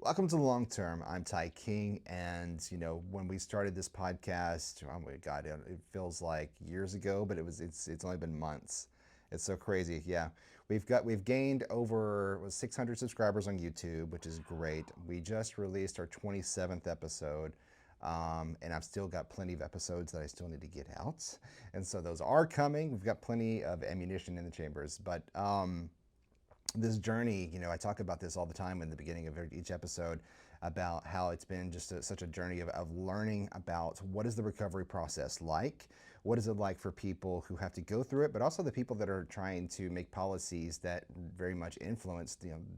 Welcome to Longterm. I'm Ty King, and when we started this podcast, oh my God, it feels like years ago, but it's only been months. It's so crazy. Yeah, we've gained over 600 subscribers on YouTube, which is great. We just released our 27th episode. And I've still got plenty of episodes that I still need to get out, and so those are coming. We've got plenty of ammunition in the chambers, but this journey, I talk about this all the time in the beginning of each episode about how it's been just such a journey of learning about what is the recovery process like, what is it like for people who have to go through it, but also the people that are trying to make policies that very much influence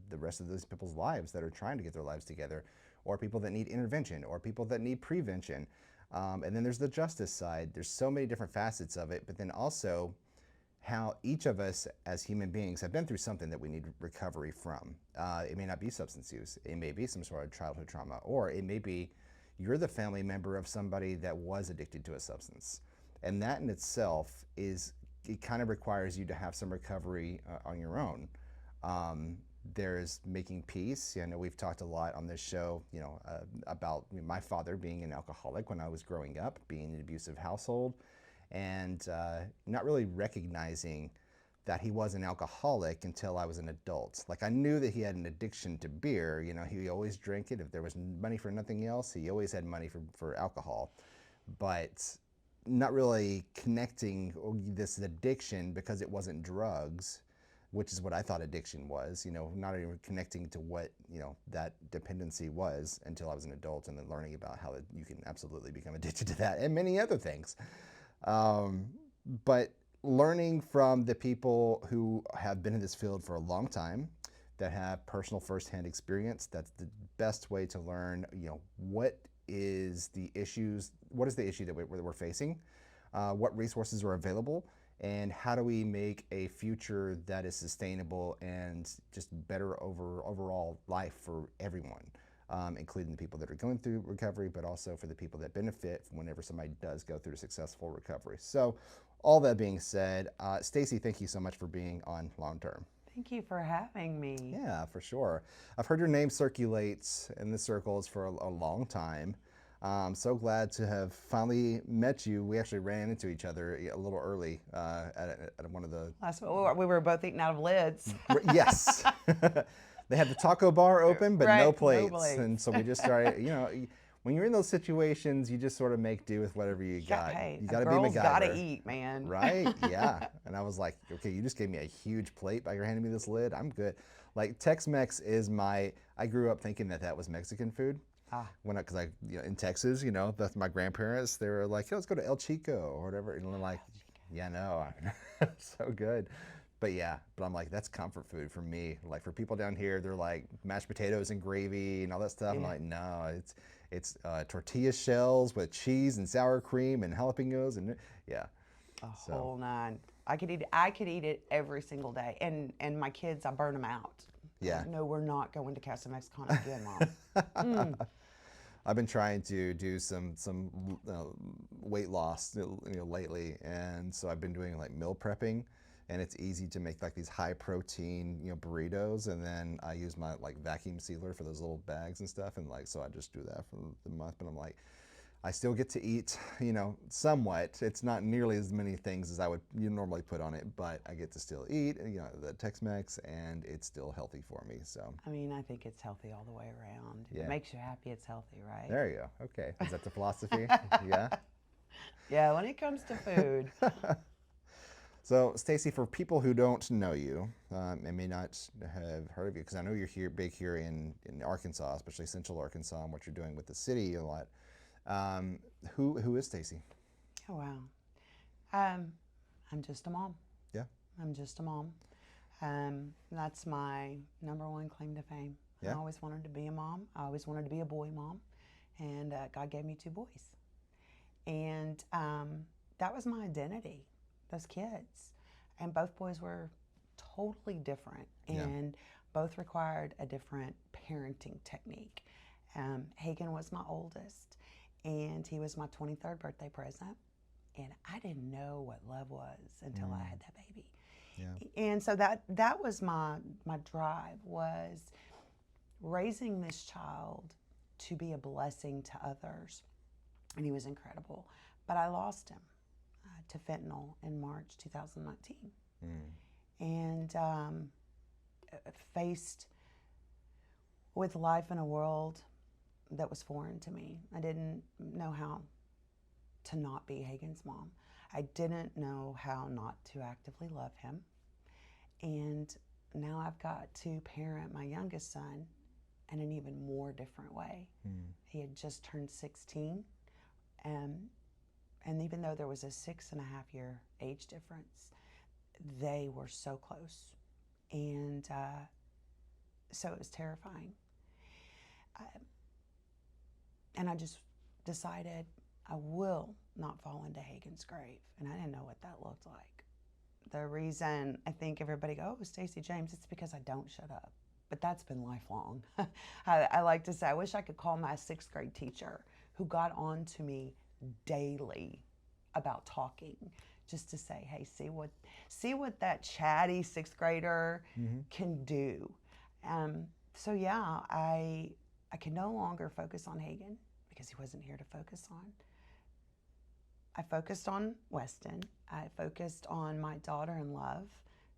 the rest of those people's lives that are trying to get their lives together, or people that need intervention, or people that need prevention. And then there's the justice side. There's so many different facets of it, but then also how each of us as human beings have been through something that we need recovery from. It may not be substance use. It may be some sort of childhood trauma, or it may be you're the family member of somebody that was addicted to a substance. And that in itself it kind of requires you to have some recovery on your own. There's making peace. I know we've talked a lot on this show, about my father being an alcoholic when I was growing up, being in an abusive household, and not really recognizing that he was an alcoholic until I was an adult. Like, I knew that he had an addiction to beer. He always drank it. If there was money for nothing else, he always had money for alcohol. But not really connecting this addiction because it wasn't drugs, which is what I thought addiction was, not even connecting to what, that dependency was until I was an adult, and then learning about how you can absolutely become addicted to that and many other things. But learning from the people who have been in this field for a long time, that have personal firsthand experience, that's the best way to learn, what is the issue that we're facing, what resources are available, and how do we make a future that is sustainable and just better overall life for everyone, including the people that are going through recovery, but also for the people that benefit whenever somebody does go through a successful recovery. So all that being said, Staci, thank you so much for being on Longterm. Thank you for having me. Yeah, for sure. I've heard your name circulate in the circles for a long time. I'm so glad to have finally met you. We actually ran into each other a little early at one of the... We were both eating out of lids. Yes. They had the taco bar open, but right, no plates. No plates. And so we just started, when you're in those situations, you just sort of make do with whatever you got. Hey, you got to be MacGyver. Got to eat, MacGyver. man. Right? Yeah. And I was like, okay, you just gave me a huge plate by handing me this lid. I'm good. Like, Tex-Mex is I grew up thinking that was Mexican food. Because in Texas, that's my grandparents. They were like, hey, let's go to El Chico or whatever. And I'm like, yeah, no, so good. But I'm like, that's comfort food for me. Like, for people down here, they're like mashed potatoes and gravy and all that stuff. Yeah. I'm like, no, it's tortilla shells with cheese and sour cream and jalapenos and whole nine. I could eat it every single day. And my kids, I burn them out. Yeah. Like, no, we're not going to Casa Mexicana again, Mom. I've been trying to do some weight loss lately, and so I've been doing like meal prepping, and it's easy to make like these high protein burritos, and then I use my like vacuum sealer for those little bags and stuff, and so I just do that for the month. But I'm like, I still get to eat, somewhat. It's not nearly as many things as I would normally put on it, but I get to still eat, the Tex-Mex, and it's still healthy for me. So I mean, I think it's healthy all the way around. If it makes you happy, it's healthy, right? There you go. Okay, is that the philosophy? Yeah. Yeah, when it comes to food. So, Staci, for people who don't know you and may not have heard of you, because I know you're big here in Arkansas, especially Central Arkansas, and what you're doing with the city a lot. Who is Staci? Oh, wow. I'm just a mom. Yeah. I'm just a mom. That's my number one claim to fame. Yeah. I always wanted to be a mom. I always wanted to be a boy mom. And God gave me 2 boys. And that was my identity, those kids. And both boys were totally different and both required a different parenting technique. Hagen was my oldest, and he was my 23rd birthday present. And I didn't know what love was until I had that baby. Yeah. And so that was my drive, was raising this child to be a blessing to others. And he was incredible. But I lost him to fentanyl in March 2019. And faced with life in a world that was foreign to me. I didn't know how to not be Hagen's mom. I didn't know how not to actively love him. And now I've got to parent my youngest son in an even more different way. He had just turned 16. And even though there was a 6.5-year age difference, they were so close. And so it was terrifying. And I just decided I will not fall into Hagen's grave. And I didn't know what that looked like. The reason I think everybody goes, oh, Staci James, it's because I don't shut up. But that's been lifelong. I like to say, I wish I could call my 6th grade teacher who got on to me daily about talking, just to say, hey, see what that chatty 6th grader can do. So yeah, I could no longer focus on Hagen because he wasn't here to focus on. I focused on Weston. I focused on my daughter-in-love,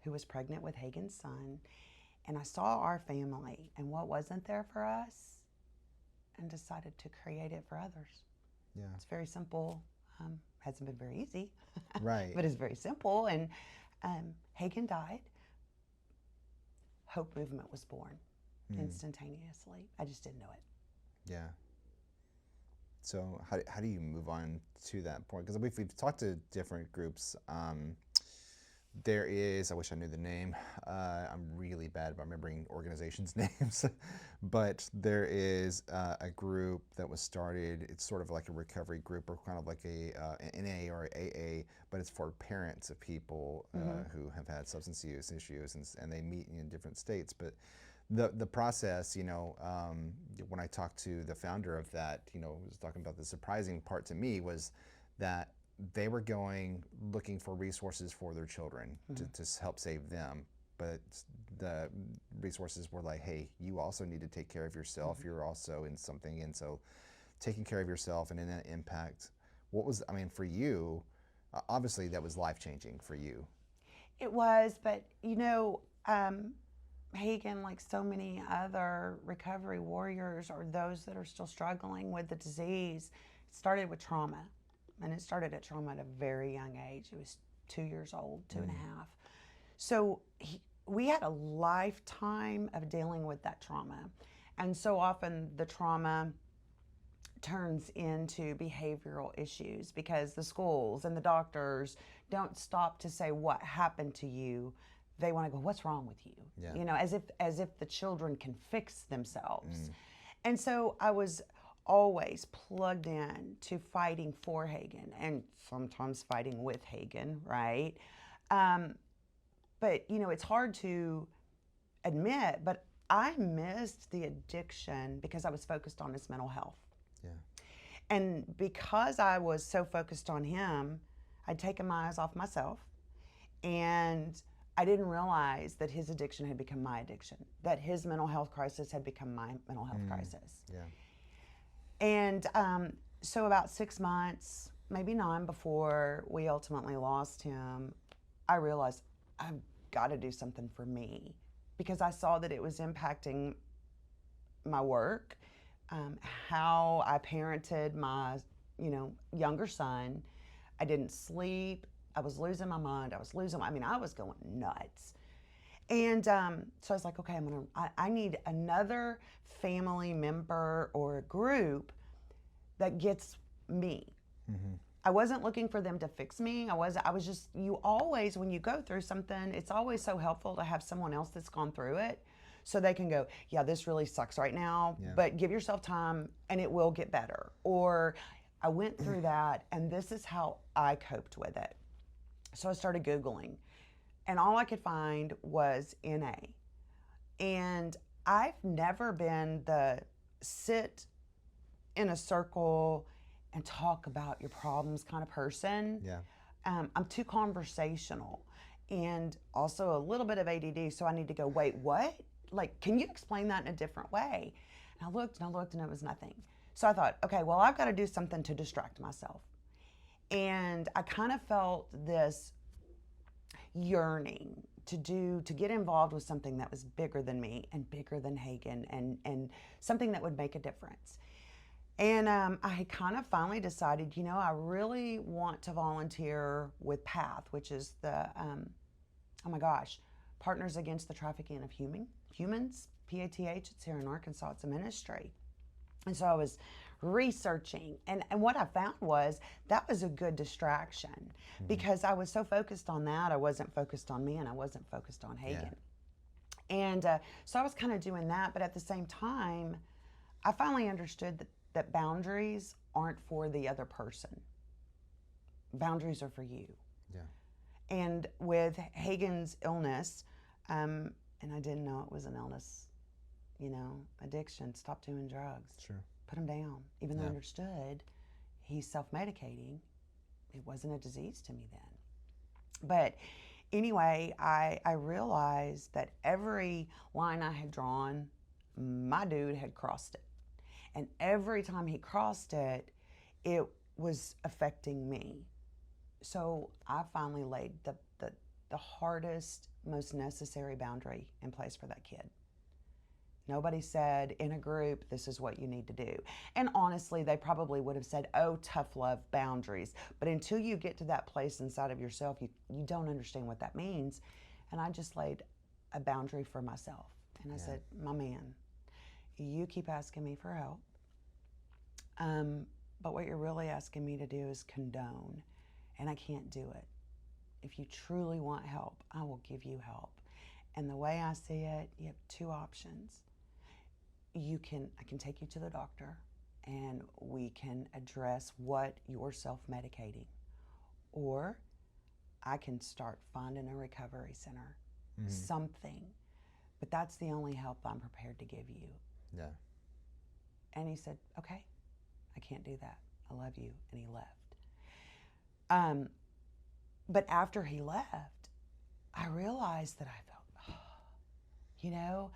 who was pregnant with Hagen's son. And I saw our family and what wasn't there for us and decided to create it for others. Yeah. It's very simple. Hasn't been very easy, Right. but it's very simple. And Hagen died. Hope Movement was born instantaneously. I just didn't know it. Yeah. So how do you move on to that point? Because we've talked to different groups. There is, I wish I knew the name. I'm really bad about remembering organizations' names. But there is a group that was started. It's sort of like a recovery group, or kind of like an NA or AA, but it's for parents of people who have had substance use issues, and they meet in different states. But the process, when I talked to the founder of that, was talking about the surprising part to me was that they were looking for resources for their children to help save them. But the resources were like, hey, you also need to take care of yourself. You're also in something. And so taking care of yourself and in that impact, for you, obviously that was life-changing for you. It was, but Hagen, like so many other recovery warriors or those that are still struggling with the disease, started with trauma. And it started at trauma at a very young age. It was 2 years old, 2.5. So we had a lifetime of dealing with that trauma. And so often the trauma turns into behavioral issues because the schools and the doctors don't stop to say what happened to you. They want to go, what's wrong with you? Yeah. As if the children can fix themselves. And so I was always plugged in to fighting for Hagen and sometimes fighting with Hagen, right? But, it's hard to admit, but I missed the addiction because I was focused on his mental health. Yeah. And because I was so focused on him, I'd taken my eyes off myself, and I didn't realize that his addiction had become my addiction, that his mental health crisis had become my mental health crisis. Yeah. And so about 6 months, maybe 9 before we ultimately lost him, I realized I've got to do something for me because I saw that it was impacting my work, how I parented my, younger son. I didn't sleep. I was losing my mind. I was going nuts. And so I was like, okay, I need another family member or a group that gets me. I wasn't looking for them to fix me. I was just, you always, when you go through something, it's always so helpful to have someone else that's gone through it so they can go, yeah, this really sucks right now, but give yourself time and it will get better. Or I went through that and this is how I coped with it. So I started Googling, and all I could find was NA. And I've never been the sit in a circle and talk about your problems kind of person. Yeah. I'm too conversational and also a little bit of ADD. So I need to go, wait, what? like, can you explain that in a different way? And I looked and I looked and it was nothing. So I thought, okay, well, I've got to do something to distract myself. And I kind of felt this yearning to get involved with something that was bigger than me and bigger than Hagen, and something that would make a difference. And I had kind of finally decided, you know, I really want to volunteer with PATH, which is the, oh my gosh, Partners Against the Trafficking of Humans, PATH. It's here in Arkansas. It's a ministry. And so I was researching, and what I found was that was a good distraction, because I was so focused on that, I wasn't focused on me, and I wasn't focused on Hagen. And so I was kind of doing that, but at the same time, I finally understood that boundaries aren't for the other person. Boundaries are for you. Yeah. And with Hagen's illness, and I didn't know it was an illness, you know, addiction, stop doing drugs. Sure. Put him down. Even though I understood he's self-medicating, it wasn't a disease to me then. But anyway, I realized that every line I had drawn, my dude had crossed it. And every time he crossed it, it was affecting me. So I finally laid the hardest, most necessary boundary in place for that kid. Nobody said in a group, this is what you need to do. And honestly, they probably would have said, oh, tough love, boundaries. But until you get to that place inside of yourself, you don't understand what that means. And I just laid a boundary for myself. And I said, my man, you keep asking me for help. But what you're really asking me to do is condone. And I can't do it. If you truly want help, I will give you help. And the way I see it, you have two options. I can take you to the doctor and we can address what you're self-medicating. Or I can start finding a recovery center, something. But that's the only help I'm prepared to give you. Yeah. And he said, okay, I can't do that. I love you. And he left. But after he left, I realized that I felt, you know,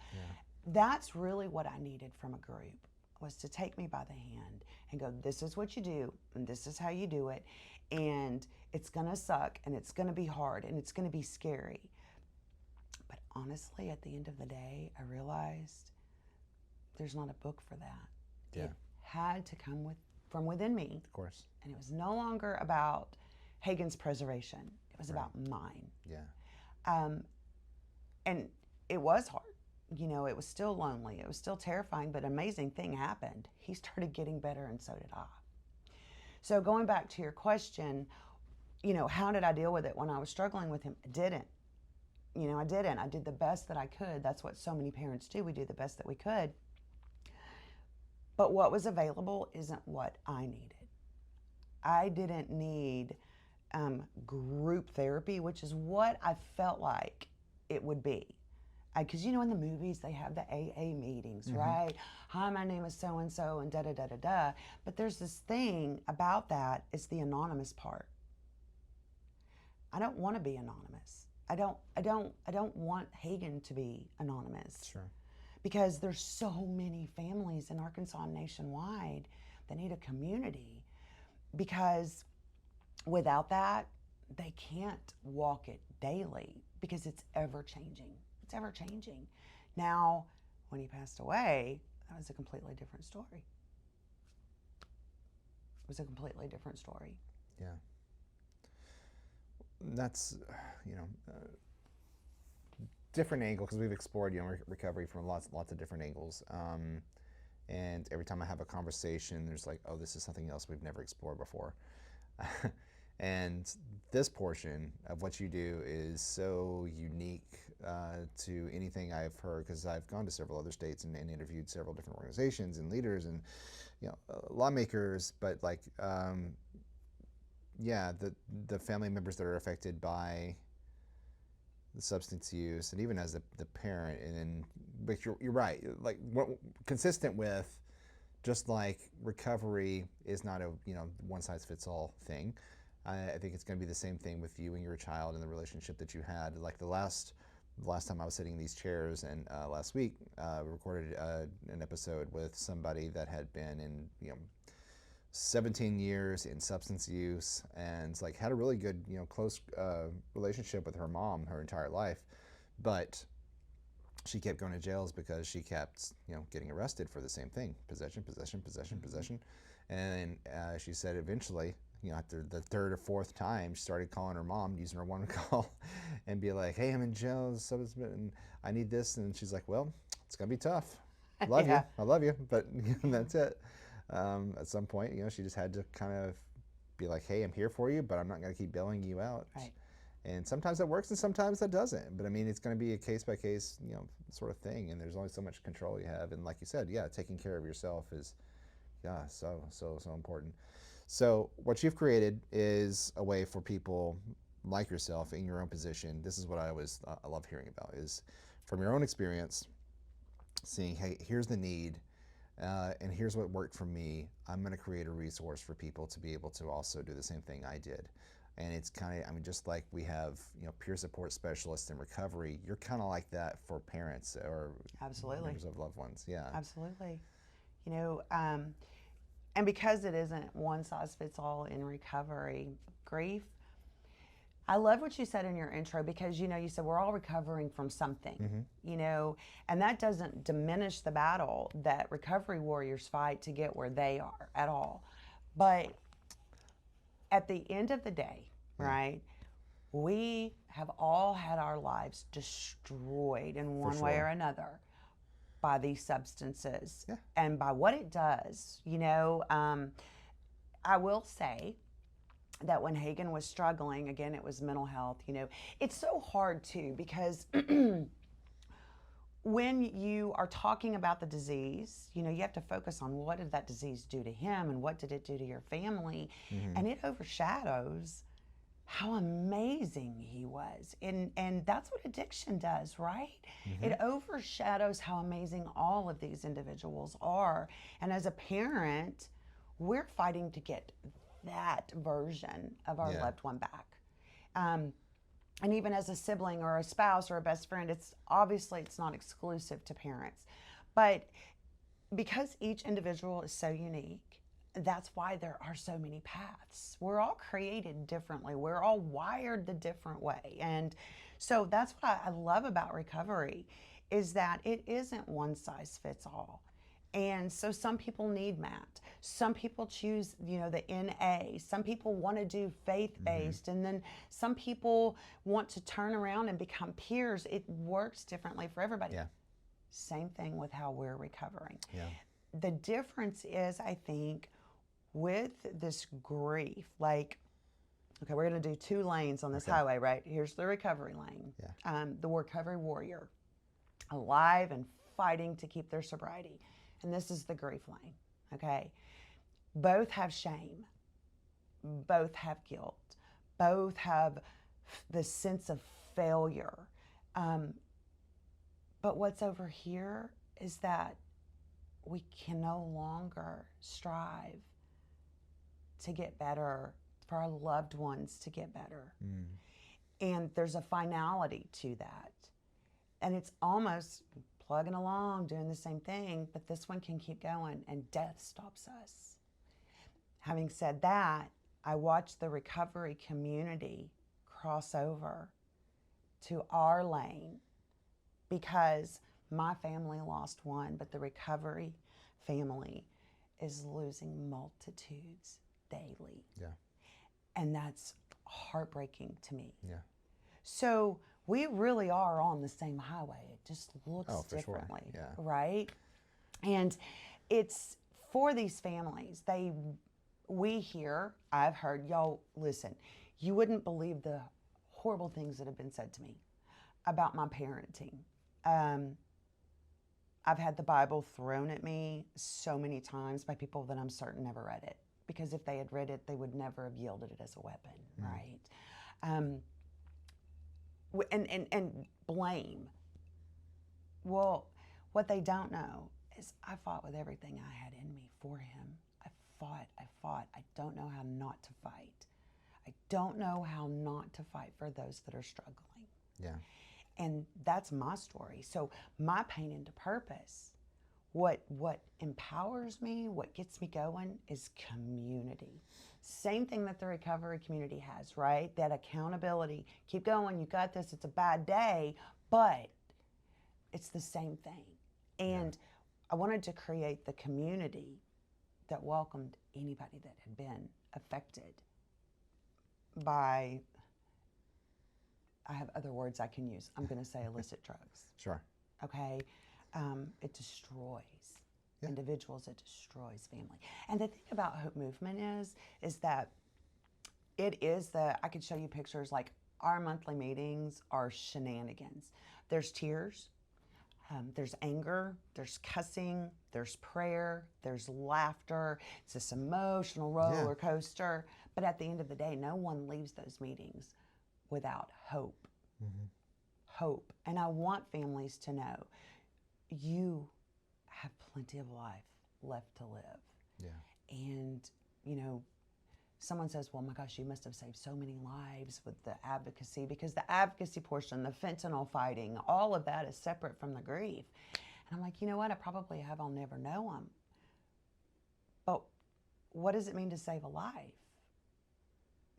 that's really what I needed from a group, was to take me by the hand and go, this is what you do, and this is how you do it, and it's gonna suck, and it's gonna be hard, and it's gonna be scary. But honestly, at the end of the day, I realized there's not a book for that. Yeah. It had to come from within me. Of course. And it was no longer about Hagen's preservation. It was about mine. Yeah. And it was hard. You know, it was still lonely. It was still terrifying, but an amazing thing happened. He started getting better, and so did I. So going back to your question, you know, how did I deal with it when I was struggling with him? I didn't. You know, I didn't. I did the best that I could. That's what so many parents do. We do the best that we could. But what was available isn't what I needed. I didn't need group therapy, which is what I felt like it would be. Because, you know, in the movies, they have the AA meetings, right? Hi, my name is so-and-so, and da-da-da-da-da. But there's this thing about that, it's the anonymous part. I don't want to be anonymous. I don't want Hagen to be anonymous. Sure. Because there's so many families in Arkansas and nationwide that need a community. Because without that, they can't walk it daily, because it's ever changing. It's ever changing. Now, when he passed away, that was a completely different story. It was a completely different story. Yeah. That's, you know, different angle, because we've explored, you know, recovery from lots of different angles. And every time I have a conversation, there's like, oh, this is something else we've never explored before. And this portion of what you do is so unique to anything I've heard, because I've gone to several other states and interviewed several different organizations and leaders and, you know, lawmakers, but like, yeah, the family members that are affected by the substance use, and even as the parent, but you're right, like consistent with, just like recovery is not a, you know, one size fits all thing. I think it's going to be the same thing with you and your child and the relationship that you had. Like the last the last time I was sitting in these chairs, and last week we recorded an episode with somebody that had been in 17 years in substance use, and like had a really good close relationship with her mom her entire life, but she kept going to jails because she kept getting arrested for the same thing: possession, possession, possession, possession. And she said eventually, after the third or fourth time, she started calling her mom, using her one call, and be like, "Hey, I'm in jail, and I need this." And she's like, "Well, it's gonna be tough. Love Yeah. you, I love you, but that's it." At some point, she just had to kind of be like, "Hey, I'm here for you, but I'm not gonna keep bailing you out." Right. And sometimes that works, and sometimes that doesn't. But I mean, it's going to be a case by case, sort of thing. And there's only so much control you have. And like you said, yeah, taking care of yourself is, so important. So what you've created is a way for people like yourself in your own position. This is what I love hearing about, is from your own experience, seeing, hey, here's the need, and here's what worked for me. I'm going to create a resource for people to be able to also do the same thing I did. And it's kind of, just like we have, peer support specialists in recovery, you're kind of like that for parents or Absolutely. members of loved ones. Yeah. Absolutely. And because it isn't one size fits all in recovery, grief, I love what you said in your intro, because you said we're all recovering from something, and that doesn't diminish the battle that recovery warriors fight to get where they are at all. But at the end of the day, right, we have all had our lives destroyed in one way or another by these substances and by what it does. I will say that when Hagen was struggling, again, it was mental health. It's so hard too, because when you are talking about the disease, you have to focus on what did that disease do to him and what did it do to your family. And it overshadows how amazing he was. And that's what addiction does, right? It overshadows how amazing all of these individuals are. And as a parent, we're fighting to get that version of our loved one back. And even as a sibling or a spouse or a best friend, it's not exclusive to parents. But because each individual is so unique, that's why there are so many paths. We're all created differently. We're all wired the different way. And so that's what I love about recovery, is that it isn't one size fits all. And so some people need MAT. Some people choose, the NA. Some people want to do faith-based. And then some people want to turn around and become peers. It works differently for everybody. Yeah. Same thing with how we're recovering. Yeah. The difference is, I think, with this grief, like, okay, we're going to do 2 lanes on this highway, right? Here's the recovery lane. Yeah. The recovery warrior, alive and fighting to keep their sobriety. And this is the grief lane, okay? Both have shame. Both have guilt. Both have the sense of failure. But what's over here is that we can no longer strive to get better, for our loved ones to get better. And there's a finality to that. And it's almost plugging along, doing the same thing, but this one can keep going, and death stops us. Having said that, I watched the recovery community cross over to our lane, because my family lost one, but the recovery family is losing multitudes daily. Yeah. And that's heartbreaking to me. Yeah. So we really are on the same highway. It just looks differently, right? And it's for these families. I've heard, y'all, listen, you wouldn't believe the horrible things that have been said to me about my parenting. I've had the Bible thrown at me so many times by people that I'm certain never read it, because if they had read it, they would never have yielded it as a weapon, right? And blame. Well, what they don't know is I fought with everything I had in me for him. I fought. I don't know how not to fight. I don't know how not to fight for those that are struggling. Yeah. And that's my story. So my pain into purpose, what empowers me, what gets me going is community. Same thing that the recovery community has, right? That accountability. Keep going, you got this, it's a bad day, but it's the same thing. And I wanted to create the community that welcomed anybody that had been affected by, I have other words I can use. I'm going to say illicit drugs. Sure. Okay? It destroys individuals, it destroys family. And the thing about Hope Movement is that it is I could show you pictures, like our monthly meetings are shenanigans. There's tears, there's anger, there's cussing, there's prayer, there's laughter. It's this emotional roller coaster. But at the end of the day, no one leaves those meetings without hope. Mm-hmm. Hope. And I want families to know you have plenty of life left to live. Yeah. And, you know, someone says, well, my gosh, you must have saved so many lives with the advocacy, because the advocacy portion, the fentanyl fighting, all of that is separate from the grief. And I'm like, you know what? I probably have. I'll never know them. But what does it mean to save a life?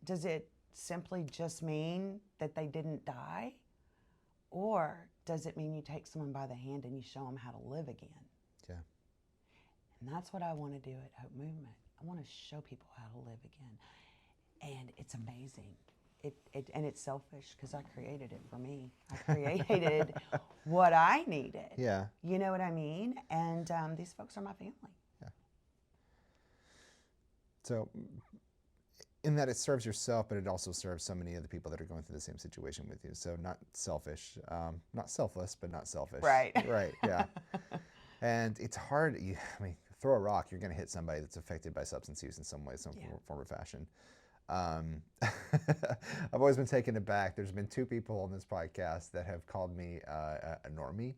Does it simply just mean that they didn't die? Or does it mean you take someone by the hand and you show them how to live again? Yeah. And that's what I want to do at Hope Movement. I want to show people how to live again. And it's amazing. And it's selfish because I created it for me. I created what I needed. Yeah. You know what I mean? And these folks are my family. Yeah. So in that it serves yourself, but it also serves so many other people that are going through the same situation with you. So not selfish, not selfless, but not selfish. Right. Right, yeah. And it's hard, I mean, throw a rock, you're gonna hit somebody that's affected by substance use in some way, some form or fashion. I've always been taken aback. There's been 2 people on this podcast that have called me a normie.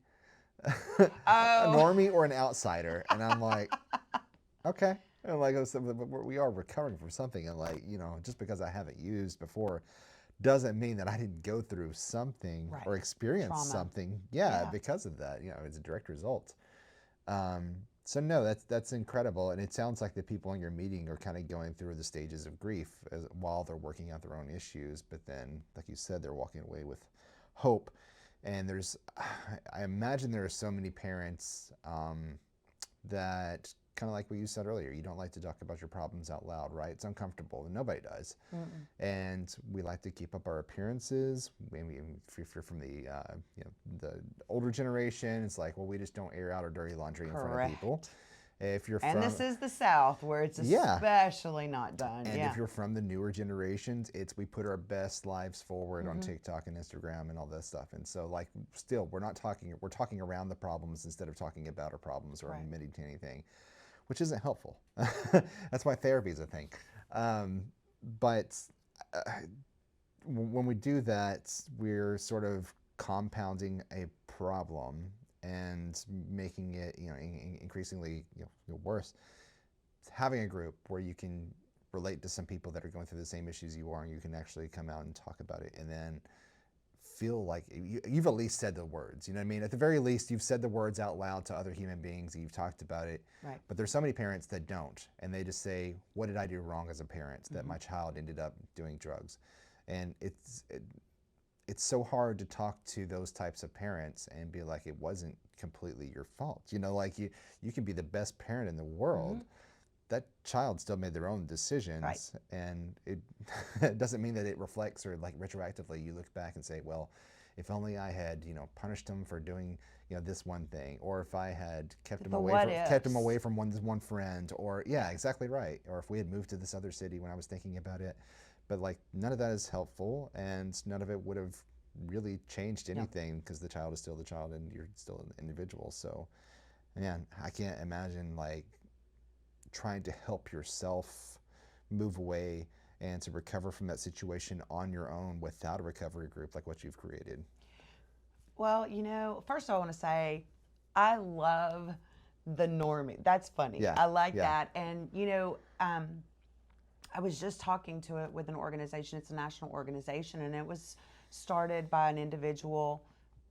A normie or an outsider. And I'm like, okay. And like, we are recovering from something. And like, you know, just because I haven't used before doesn't mean that I didn't go through something or experience trauma. Something. Yeah, because of that. You know, it's a direct result. So no, that's incredible. And it sounds like the people in your meeting are kind of going through the stages of grief while they're working out their own issues. But then, like you said, they're walking away with hope. And I imagine there are so many parents that, kind of like what you said earlier, you don't like to talk about your problems out loud, right? It's uncomfortable, and nobody does. Mm-mm. And we like to keep up our appearances. Maybe if you're from the the older generation, it's like, well, we just don't air out our dirty laundry in front of people. If you're and this is the South, where it's especially not done. And if you're from the newer generations, we put our best lives forward on TikTok and Instagram and all that stuff. And so, like, still, we're talking around the problems instead of talking about our problems or admitting to anything, which isn't helpful. That's why therapy is a thing. But when we do that, we're sort of compounding a problem and making it, increasingly, worse. Having a group where you can relate to some people that are going through the same issues you are, and you can actually come out and talk about it, and then feel like you've at least said the words. You know what I mean? At the very least, you've said the words out loud to other human beings, and you've talked about it. Right. But there's so many parents that don't, and they just say, "What did I do wrong as a parent that my child ended up doing drugs?" And it's so hard to talk to those types of parents and be like, it wasn't completely your fault. Like you can be the best parent in the world. That child still made their own decisions. And it doesn't mean that it reflects, or like retroactively you look back and say, well, if only I had, punished him for doing, this one thing, or if I had kept him away from one friend, or exactly right. Or if we had moved to this other city when I was thinking about it. But like, none of that is helpful, and none of it would have really changed anything, because the child is still the child and you're still an individual. So, man, I can't imagine like trying to help yourself move away and to recover from that situation on your own without a recovery group like what you've created. Well, first I want to say, I love the normie. That's funny. Yeah. I like that. And, I was just talking with an organization. It's a national organization, and it was started by an individual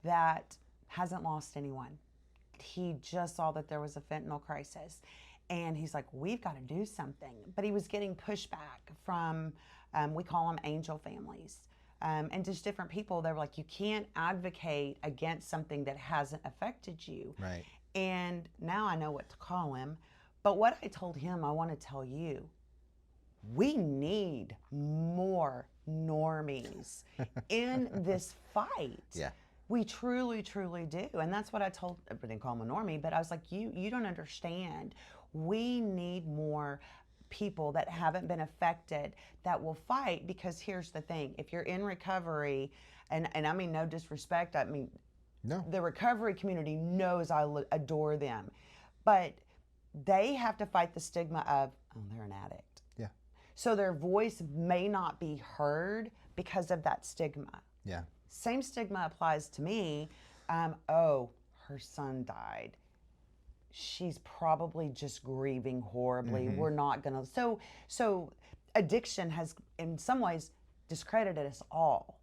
that hasn't lost anyone. He just saw that there was a fentanyl crisis. And he's like, we've got to do something. But he was getting pushback from, we call them angel families, and just different people. They were like, you can't advocate against something that hasn't affected you. Right. And now I know what to call him. But what I told him, I want to tell you, we need more normies in this fight. Yeah. We truly, truly do. And that's what I told, I didn't call him a normie, but I was like, you don't understand. We need more people that haven't been affected that will fight, because here's the thing. If you're in recovery, and I mean no disrespect, I mean, No. the recovery community knows I adore them, but they have to fight the stigma of, oh, they're an addict. Yeah. So their voice may not be heard because of that stigma. Yeah. Same stigma applies to me. Oh, her son died. She's probably just grieving horribly. We're not gonna. So addiction has, in some ways, discredited us all,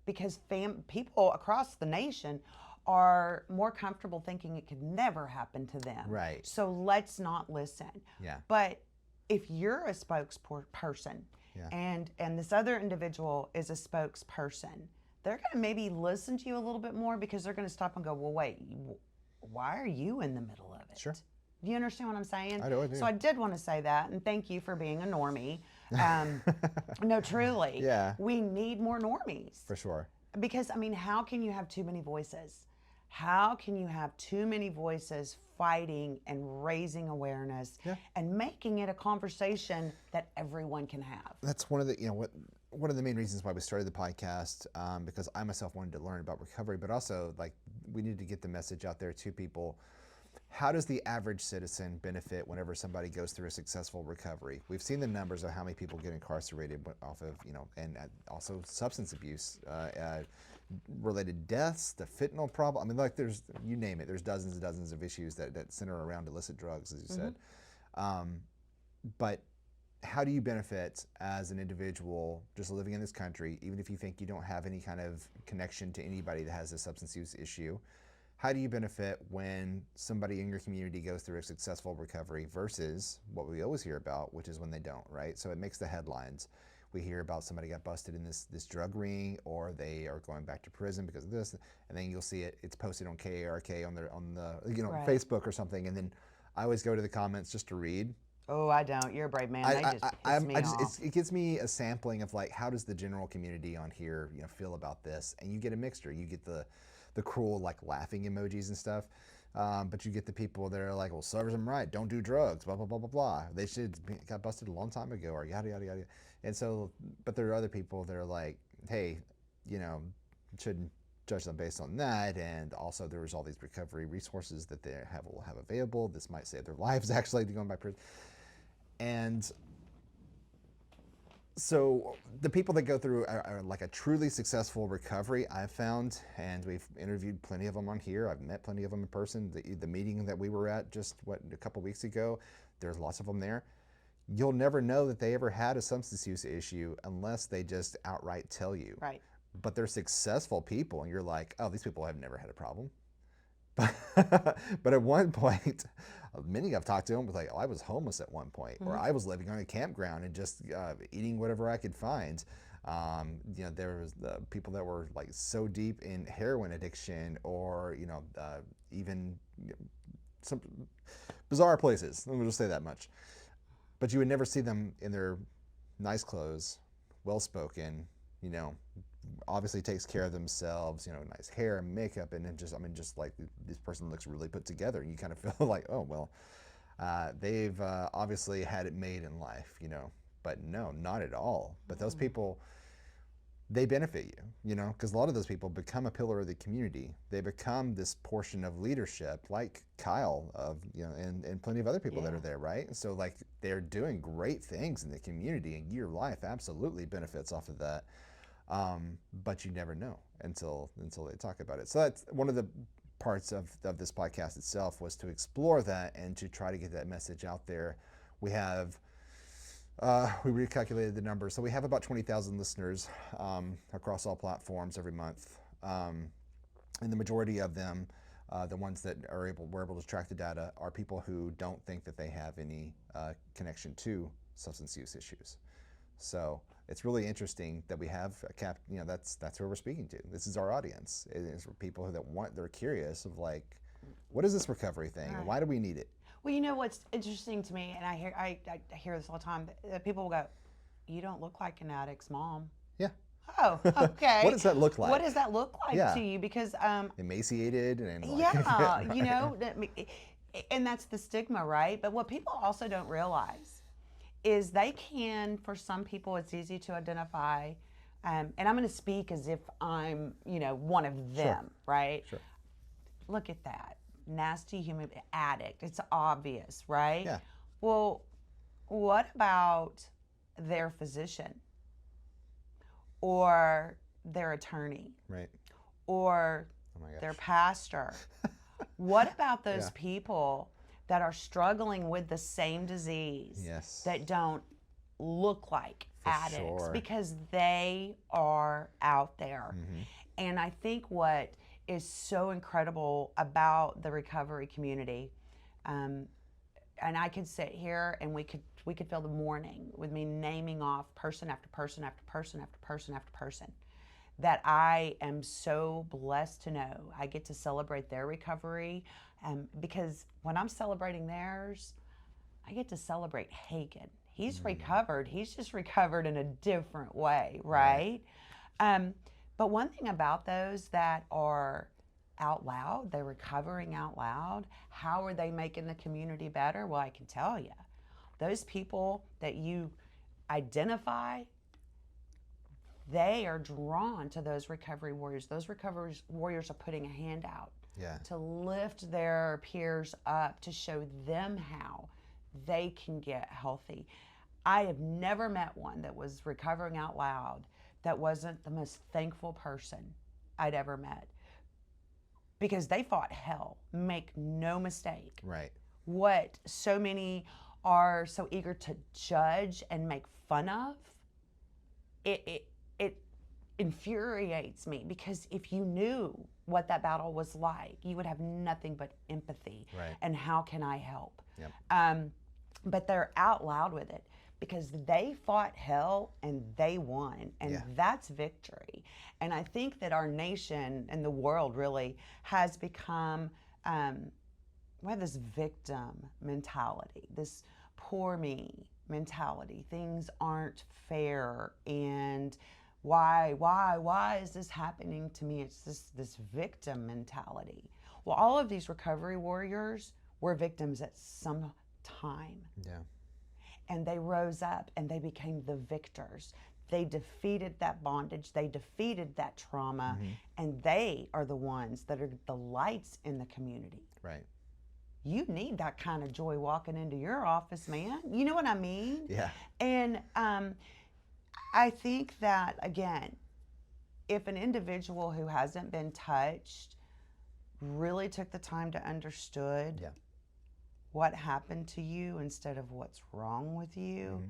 because people across the nation are more comfortable thinking it could never happen to them. Right. So let's not listen. Yeah. But if you're a spokesperson, and this other individual is a spokesperson, they're going to maybe listen to you a little bit more, because they're going to stop and go, well, wait, why are you in the middle of it? Sure. Do you understand what I'm saying? I do. So I did want to say that, and thank you for being a normie. No, truly. Yeah. We need more normies. For sure. Because, I mean, how can you have too many voices? How can you have too many voices fighting and raising awareness and making it a conversation that everyone can have? That's one of the, one of the main reasons why we started the podcast, because I myself wanted to learn about recovery, but also like we need to get the message out there to people. How does the average citizen benefit whenever somebody goes through a successful recovery? We've seen the numbers of how many people get incarcerated off of, and also substance abuse related deaths, the fentanyl problem. I mean, like you name it, there's dozens and dozens of issues that center around illicit drugs, as you said. But how do you benefit as an individual just living in this country, even if you think you don't have any kind of connection to anybody that has a substance use issue? How do you benefit when somebody in your community goes through a successful recovery versus what we always hear about, which is when they don't, right? So it makes the headlines. We hear about somebody got busted in this drug ring, or they are going back to prison because of this, and then you'll see it's posted on KARK on the Right. Facebook or something, and then I always go to the comments just to read. Oh, I don't. You're a brave man. They just piss me off. It gives me a sampling of like, how does the general community on here feel about this, and you get a mixture. You get the cruel like laughing emojis and stuff, but you get the people that are like, well, serves them right, don't do drugs, blah blah blah blah blah. They got busted a long time ago, or yada yada yada. And so, but there are other people that are like, hey, shouldn't judge them based on that. And also, there's all these recovery resources that they will have available. This might save their lives actually going by prison. And so the people that go through are like a truly successful recovery, I've found, and we've interviewed plenty of them on here. I've met plenty of them in person. The meeting that we were at just a couple weeks ago, there's lots of them there. You'll never know that they ever had a substance use issue unless they just outright tell you. Right. But they're successful people, and you're like, oh, these people have never had a problem. But at one point, many I've talked to them was like, oh, I was homeless at one point, or I was living on a campground and just eating whatever I could find. There was the people that were like so deep in heroin addiction, or even some bizarre places. Let me just say that much. But you would never see them in their nice clothes, well-spoken, obviously takes care of themselves, nice hair and makeup, and then just like this person looks really put together, and you kind of feel like, oh, well, they've obviously had it made in life, but no, not at all. But those people, they benefit you, because a lot of those people become a pillar of the community. They become this portion of leadership, like Kyle and plenty of other people that are there, right? And so like they're doing great things in the community, and your life absolutely benefits off of that. But you never know until they talk about it. So that's one of the parts of this podcast itself, was to explore that and to try to get that message out there. We have we recalculated the numbers, so we have about 20,000 listeners across all platforms every month. And the majority of them, the ones that were able to track the data, are people who don't think that they have any connection to substance use issues. So it's really interesting that we have a cap. You know, that's who we're speaking to. This is our audience. It is people they're curious of like, what is this recovery thing? Right. Why do we need it? Well, you know what's interesting to me, and I hear this all the time. That people will go, "You don't look like an addict's mom." Yeah. Oh, okay. What does that look like? What does that look like Yeah. to you? Because Emaciated and like, yeah, right. you know, and that's the stigma, right? But what people also don't realize is they can, for some people, it's easy to identify. And I'm going to speak as if I'm, you know, one of them, right? Sure. Look at that. Nasty human addict. It's obvious, right? Yeah. Well, what about their physician or their attorney Right. or Oh my gosh. their pastor? What about those Yeah. people that are struggling with the same disease Yes. that don't look like For addicts sure. because they are out there? Mm-hmm. And I think what is so incredible about the recovery community, and I could sit here and we could fill the morning with me naming off person after person after person after person after person that I am so blessed to know. I get to celebrate their recovery, because when I'm celebrating theirs, I get to celebrate Hagen. He's recovered. He's just recovered in a different way, right? But one thing about those that are out loud, they're recovering out loud, how are they making the community better? Well, I can tell you, those people that you identify, they are drawn to those recovery warriors. Those recovery warriors are putting a hand out to lift their peers up, to show them how they can get healthy. I have never met one that was recovering out loud that wasn't the most thankful person I'd ever met, because they fought hell. Make no mistake. Right. What so many are so eager to judge and make fun of, it infuriates me, because if you knew what that battle was like, you would have nothing but empathy. Right. And how can I help? Yep. But they're out loud with it because they fought hell and they won, and that's victory. And I think that our nation and the world really has become, we have this victim mentality, this poor me mentality. Things aren't fair, and why is this happening to me? It's this victim mentality. Well, all of these recovery warriors were victims at some time. Yeah. And they rose up and they became the victors. They defeated that bondage, they defeated that trauma, and they are the ones that are the lights in the community. Right. You need that kind of joy walking into your office, man. You know what I mean? Yeah. And I think that, again, if an individual who hasn't been touched really took the time to understood what happened to you instead of what's wrong with you,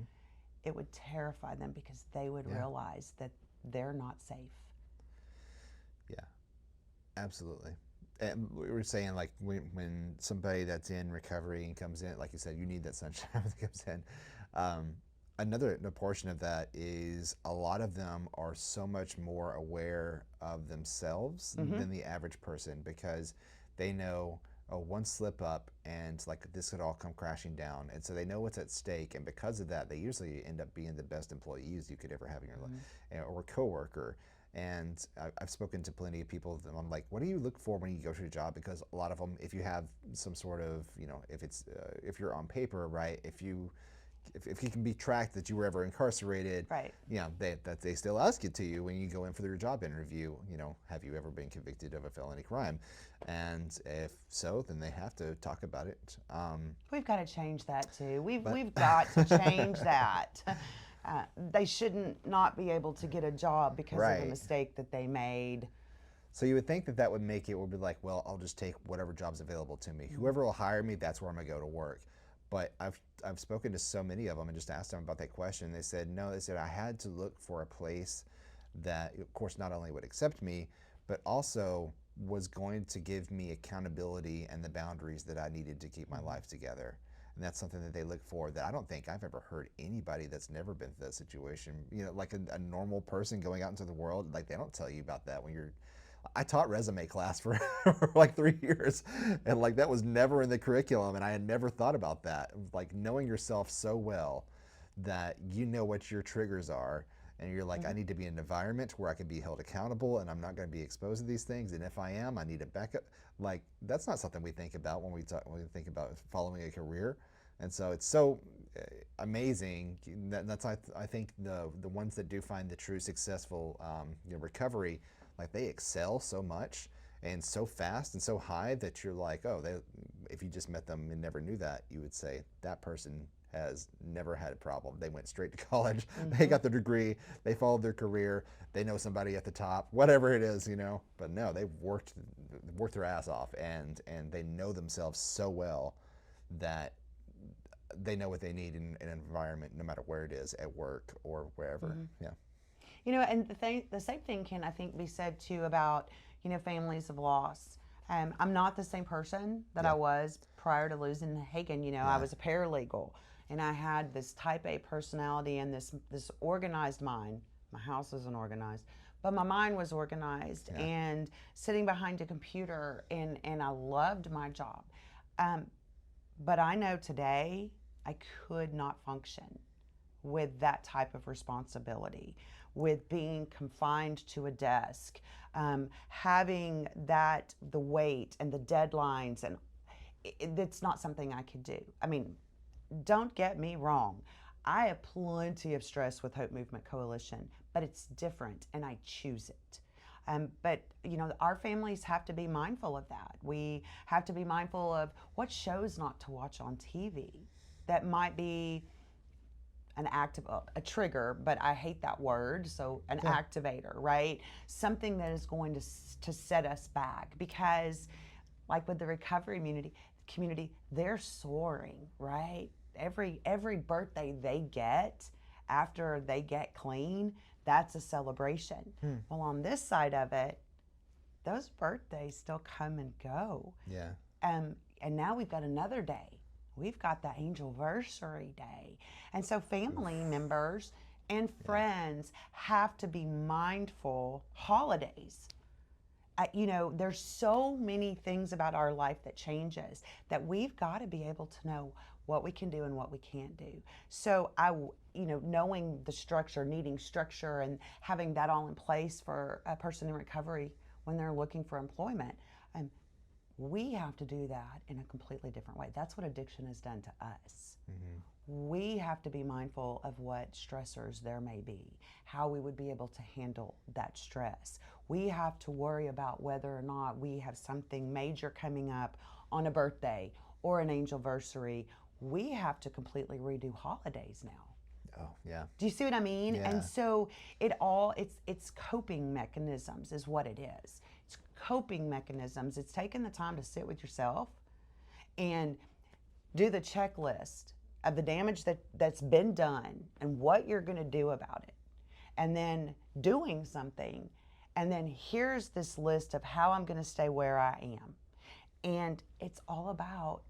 it would terrify them, because they would realize that they're not safe. Yeah, absolutely. And we were saying, like, when somebody that's in recovery and comes in, like you said, you need that sunshine when it comes in. Another portion of that is a lot of them are so much more aware of themselves than the average person, because they know, oh, one slip up and like this could all come crashing down. And so they know what's at stake. And because of that, they usually end up being the best employees you could ever have in your life, or a coworker. And I've spoken to plenty of people that I'm like, what do you look for when you go to a job? Because a lot of them, if you have some sort of, you know, if you're on paper, right, if you can be tracked that you were ever incarcerated, right, you know, they still ask it to you when you go in for your job interview, you know, have you ever been convicted of a felony crime? And if so, then they have to talk about it. We've got to change that too. We've got to change that. They shouldn't not be able to get a job because of a mistake that they made. So you would think that would make it would be like, well, I'll just take whatever job's available to me. Whoever will hire me, that's where I'm gonna go to work. But I've spoken to so many of them and just asked them about that question. They said, no, they said, I had to look for a place that, of course, not only would accept me, but also was going to give me accountability and the boundaries that I needed to keep my life together. And that's something that they look for that I don't think I've ever heard anybody that's never been through that situation, like a normal person going out into the world, like they don't tell you about that when you're, I taught resume class for, for like 3 years, and like that was never in the curriculum, and I had never thought about that. Like knowing yourself so well that you know what your triggers are, and you're like, I need to be in an environment where I can be held accountable and I'm not going to be exposed to these things, and if I am, I need a backup. Like that's not something we think about when we think about following a career. And so it's so amazing. That's I think the ones that do find the true successful recovery, like they excel so much and so fast and so high that you're like, oh, if you just met them and never knew that, you would say that person has never had a problem. They went straight to college, they got their degree, they followed their career, they know somebody at the top, whatever it is, But no, they've worked their ass off, and they know themselves so well that they know what they need in an environment, no matter where it is, at work or wherever. Yeah. And the same thing can, I think, be said too about, families of loss. I'm not the same person that I was prior to losing Hagen. I was a paralegal, and I had this type A personality and this organized mind. My house isn't organized, but my mind was organized, and sitting behind a computer, and I loved my job. But I know today I could not function with that type of responsibility, with being confined to a desk, having the weight and the deadlines, and it's not something I could do. I mean, don't get me wrong. I have plenty of stress with Hope Movement Coalition, but it's different, and I choose it. But our families have to be mindful of that. We have to be mindful of what shows not to watch on TV. That might be a trigger, but I hate that word. So an activator, right? Something that is going to set us back, because like with the recovery community, they're soaring, right? Every birthday they get after they get clean, that's a celebration. Well, on this side of it, those birthdays still come and go. Yeah. And now we've got another day. We've got the Angelversary Day. And so family members and friends have to be mindful. Holidays. There's so many things about our life that changes that we've got to be able to know what we can do and what we can't do. So knowing the structure, needing structure, and having that all in place for a person in recovery when they're looking for employment, we have to do that in a completely different way. That's what addiction has done to us. We have to be mindful of what stressors there may be, how we would be able to handle that stress. We have to worry about whether or not we have something major coming up on a birthday or an angelversary. We have to completely redo holidays now. Oh, yeah. Do you see what I mean? Yeah. And so it's coping mechanisms is what it is. It's coping mechanisms. It's taking the time to sit with yourself and do the checklist of the damage that's been done and what you're going to do about it. And then doing something. And then here's this list of how I'm going to stay where I am. And it's all about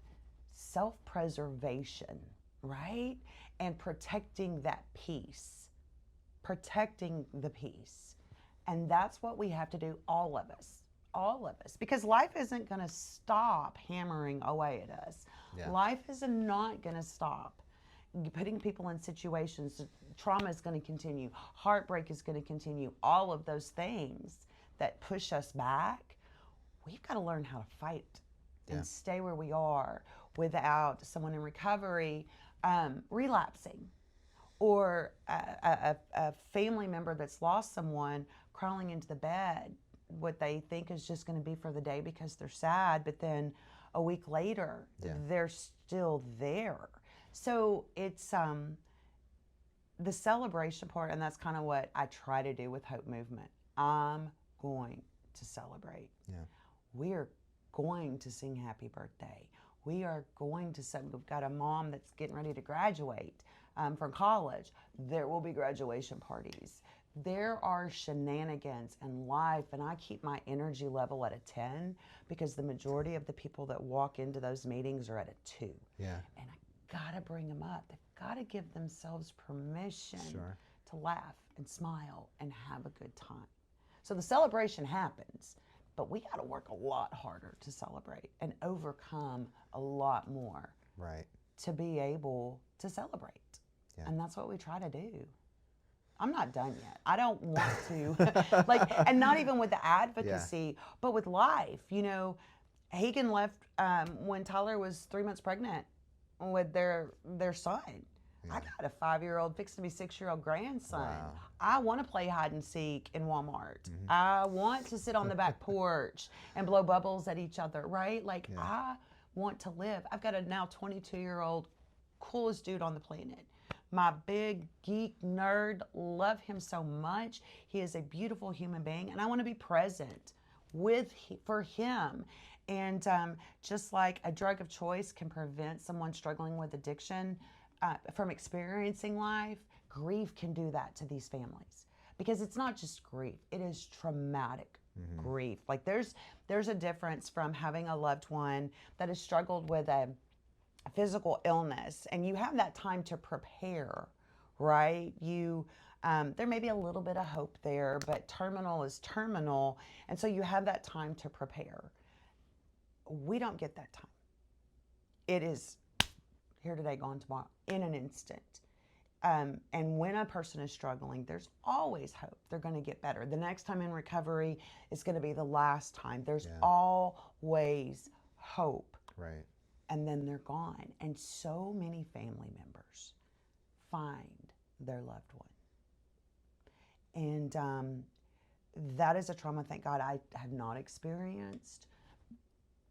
self-preservation, right? And protecting that peace, protecting the peace. And that's what we have to do, all of us, because life isn't going to stop hammering away at us. Yeah. Life is not going to stop putting people in situations. Trauma is going to continue. Heartbreak is going to continue. All of those things that push us back, we've got to learn how to fight and stay where we are without someone in recovery relapsing, or a family member that's lost someone crawling into the bed, what they think is just going to be for the day because they're sad, but then a week later they're still there. So it's the celebration part, and that's kind of what I try to do with Hope Movement. I'm going to celebrate. Yeah. We're going to sing happy birthday. We are going to say, we've got a mom that's getting ready to graduate from college. There will be graduation parties. there are shenanigans in life, and I keep my energy level at a 10 because the majority of the people that walk into those meetings are at a 2. Yeah. And I gotta bring them up. They've got to give themselves permission Sure. to laugh and smile and have a good time. So the celebration happens, but we got to work a lot harder to celebrate and overcome a lot more Right. to be able to celebrate. Yeah. And that's what we try to do. I'm not done yet. I don't want to, like, and not even with the advocacy, but with life. You know, Hagen left when Tyler was 3 months pregnant with their son. Yeah. I got a 5-year-old, fixed to be 6-year-old grandson. Wow. I want to play hide and seek in Walmart. Mm-hmm. I want to sit on the back porch and blow bubbles at each other, right? Like, Yeah. I want to live. I've got a now 22-year-old, coolest dude on the planet. My big geek nerd, love him so much. He is a beautiful human being, and I want to be present for him. And just like a drug of choice can prevent someone struggling with addiction from experiencing life, grief can do that to these families. Because it's not just grief, it is traumatic grief. Like there's a difference from having a loved one that has struggled with a physical illness, and you have that time to prepare, right? There may be a little bit of hope there, but terminal is terminal, and so you have that time to prepare. We don't get that time. It is here today, gone tomorrow, in an instant. And when a person is struggling, there's always hope. They're going to get better. The next time in recovery is going to be the last time. There's always hope. Right. And then they're gone. And so many family members find their loved one. And that is a trauma, thank God, I have not experienced.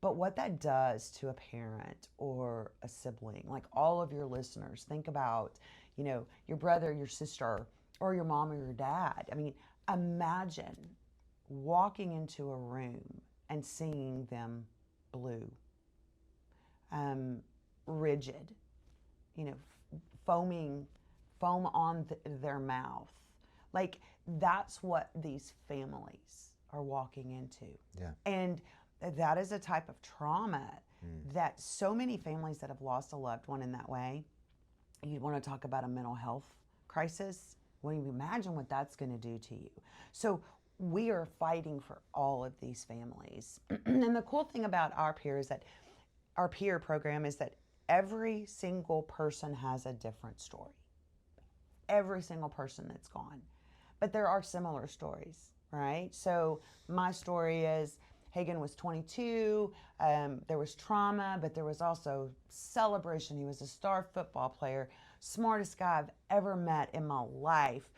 But what that does to a parent or a sibling, like all of your listeners, think about, you know, your brother, your sister, or your mom or your dad. I mean, imagine walking into a room and seeing them blue, rigid, you know, foam on their mouth. Like, that's what these families are walking into. Yeah. And that is a type of trauma that so many families that have lost a loved one in that way, you want to talk about a mental health crisis, well, you imagine what that's going to do to you. So we are fighting for all of these families. And the cool thing about our peer program is that every single person has a different story. Every single person that's gone. But there are similar stories, right? So my story is, Hagen was 22, there was trauma, but there was also celebration. He was a star football player, smartest guy I've ever met in my life,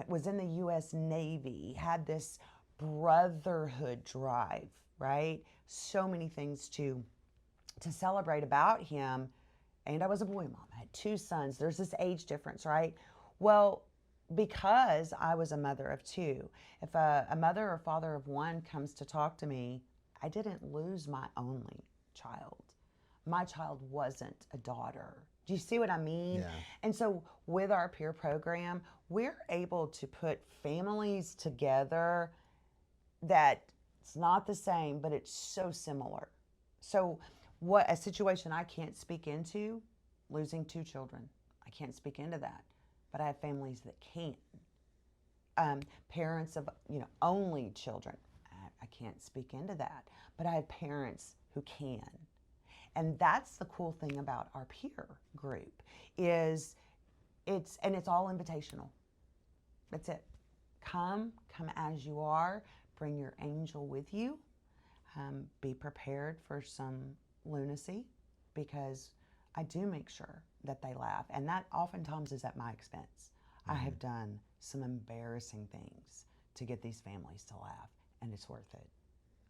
was in the U.S. Navy, had this brotherhood drive, right? So many things to celebrate about him. And I was a boy mom. I had 2 sons. There's this age difference, right? Well, because I was a mother of 2, if a mother or father of 1 comes to talk to me, I didn't lose my only child. My child wasn't a daughter. Do you see what I mean? Yeah. And so with our peer program, we're able to put families together that it's not the same, but it's so similar. So what a situation I can't speak into, losing 2 children. I can't speak into that. But I have families that can. Parents of, only children. I can't speak into that. But I have parents who can. And that's the cool thing about our peer group is it's all invitational. That's it. Come as you are. Bring your angel with you. Be prepared for some lunacy, because I do make sure that they laugh. And that oftentimes is at my expense. I have done some embarrassing things to get these families to laugh, and it's worth it.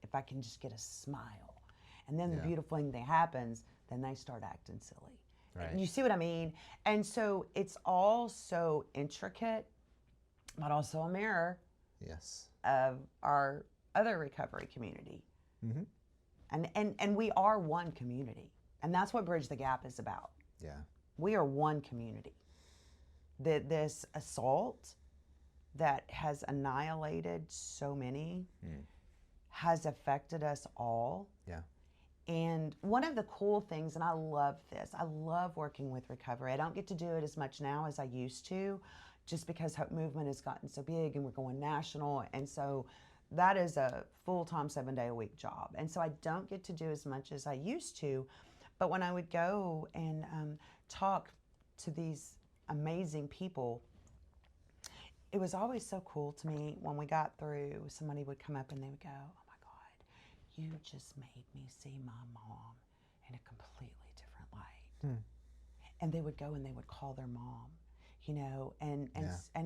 If I can just get a smile. And then the beautiful thing that happens, then they start acting silly. Right. You see what I mean? And so it's all so intricate, but also a mirror of our other recovery community. And we are one community. And that's what Bridge the Gap is about. Yeah. We are one community. This assault that has annihilated so many, has affected us all. Yeah. And one of the cool things, and I love this, I love working with recovery. I don't get to do it as much now as I used to, just because Hope Movement has gotten so big and we're going national. And so that is a full-time 7-day-a-week job. And so I don't get to do as much as I used to. But when I would go and talk to these amazing people, it was always so cool to me when we got through, somebody would come up and they would go, "Oh my God, you just made me see my mom in a completely different light." And they would go and they would call their mom, you know, and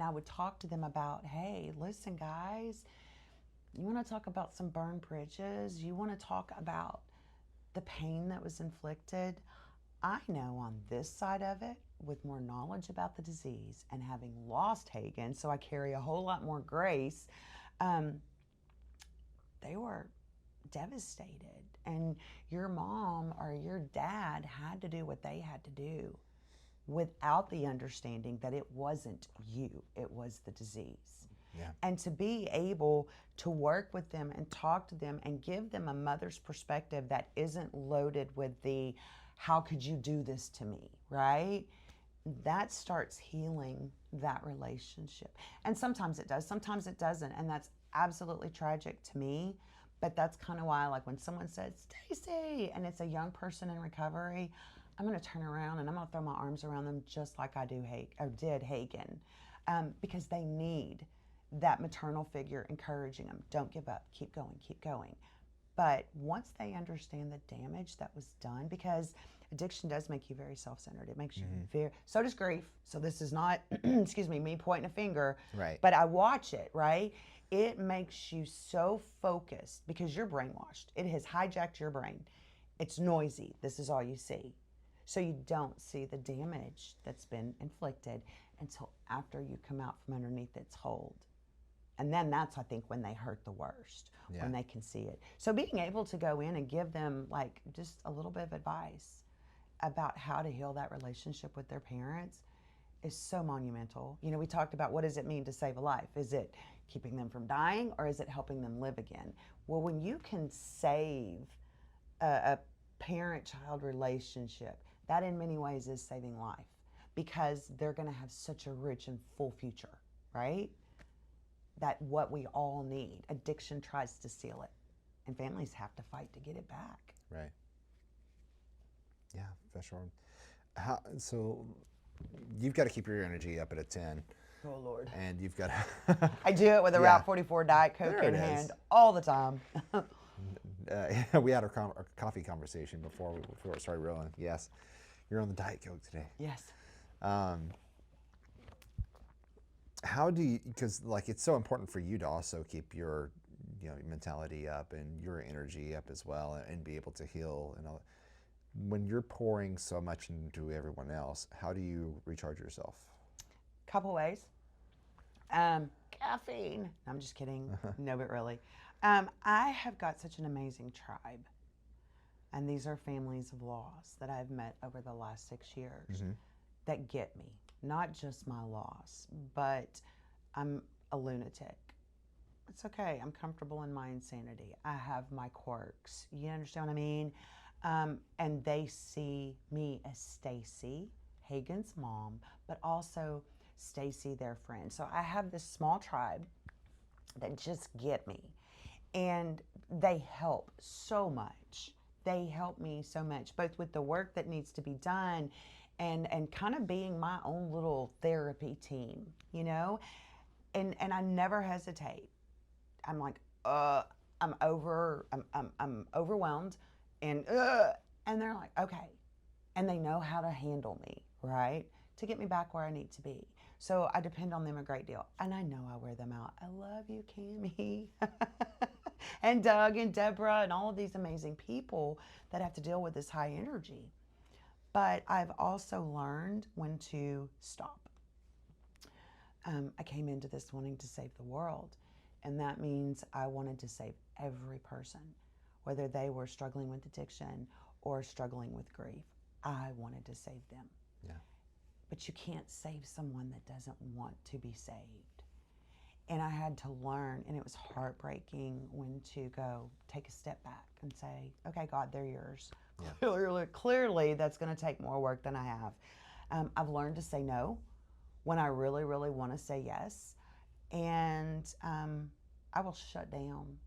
I would talk to them about, hey, listen, guys, you want to talk about some burned bridges? You want to talk about the pain that was inflicted? I know on this side of it, with more knowledge about the disease and having lost Hagen, so I carry a whole lot more grace, they were devastated. And your mom or your dad had to do what they had to do without the understanding that it wasn't you, it was the disease. Yeah. And to be able to work with them and talk to them and give them a mother's perspective that isn't loaded with the, how could you do this to me, right? That starts healing that relationship. And sometimes it does, sometimes it doesn't. And that's absolutely tragic to me. But that's kind of why, like, when someone says, "Staci," and it's a young person in recovery, I'm going to turn around and I'm going to throw my arms around them just like I did Hagen, because they need that maternal figure encouraging them. Don't give up. Keep going. Keep going. But once they understand the damage that was done, because addiction does make you very self-centered. It makes you very, so does grief. So this is not, excuse me pointing a finger, Right. but I watch it, right? It makes you so focused because you're brainwashed. It has hijacked your brain. It's noisy. This is all you see. So you don't see the damage that's been inflicted until after you come out from underneath its hold. And then that's, I think, when they hurt the worst, when they can see it. So being able to go in and give them, like, just a little bit of advice about how to heal that relationship with their parents is so monumental. You know, we talked about, what does it mean to save a life? Is it keeping them from dying, or is it helping them live again? Well, when you can save a parent-child relationship, that in many ways is saving life, because they're going to have such a rich and full future, right? That what we all need. Addiction tries to steal it, and families have to fight to get it back. Right. Yeah, for sure. So you've got to keep your energy up at a 10. Oh, Lord. And you've got to... I do it with a Route 44 Diet Coke There in it is. hand all the time. We had our coffee conversation before it started rolling. Yes. You're on the Diet Coke today. Yes. How do you, because, like, it's so important for you to also keep your, you know, mentality up and your energy up as well, and be able to heal and all. When you're pouring so much into everyone else, how do you recharge yourself? Couple ways. Caffeine. I'm just kidding. No, but really. I have got such an amazing tribe. And these are families of loss that I've met over the last 6 years that get me. Not just my loss, but I'm a lunatic. It's okay. I'm comfortable in my insanity. I have my quirks. You understand what I mean? And they see me as Staci, Hagen's mom, but also Staci, their friend. So I have this small tribe that just get me. And they help so much. They help me so much, both with the work that needs to be done and kind of being my own little therapy team, you know? And I never hesitate. I'm like, I'm overwhelmed, and they're like, okay. And they know how to handle me, right? To get me back where I need to be. So I depend on them a great deal. And I know I wear them out. I love you, Cammie. And Doug and Deborah and all of these amazing people that have to deal with this high energy. But I've also learned when to stop. I came into this wanting to save the world. And that means I wanted to save every person, whether they were struggling with addiction or struggling with grief. I wanted to save them. Yeah. But you can't save someone that doesn't want to be saved. And I had to learn, and it was heartbreaking when to go take a step back and say, okay, God, they're yours. Yeah. Clearly, that's going to take more work than I have. I've learned to say no when I really, really want to say yes. And I will shut down.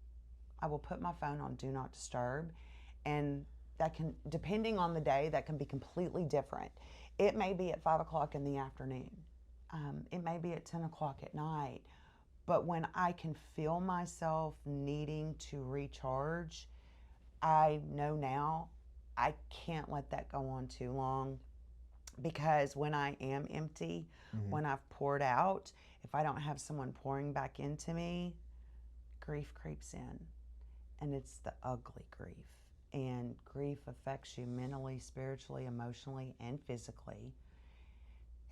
I will put my phone on do not disturb. And that can, depending on the day, that can be completely different. It may be at 5 o'clock in the afternoon. It may be at 10 o'clock at night. But when I can feel myself needing to recharge, I know now I can't let that go on too long, because when I am empty, when I've poured out, if I don't have someone pouring back into me, grief creeps in, and it's the ugly grief. And grief affects you mentally, spiritually, emotionally, and physically.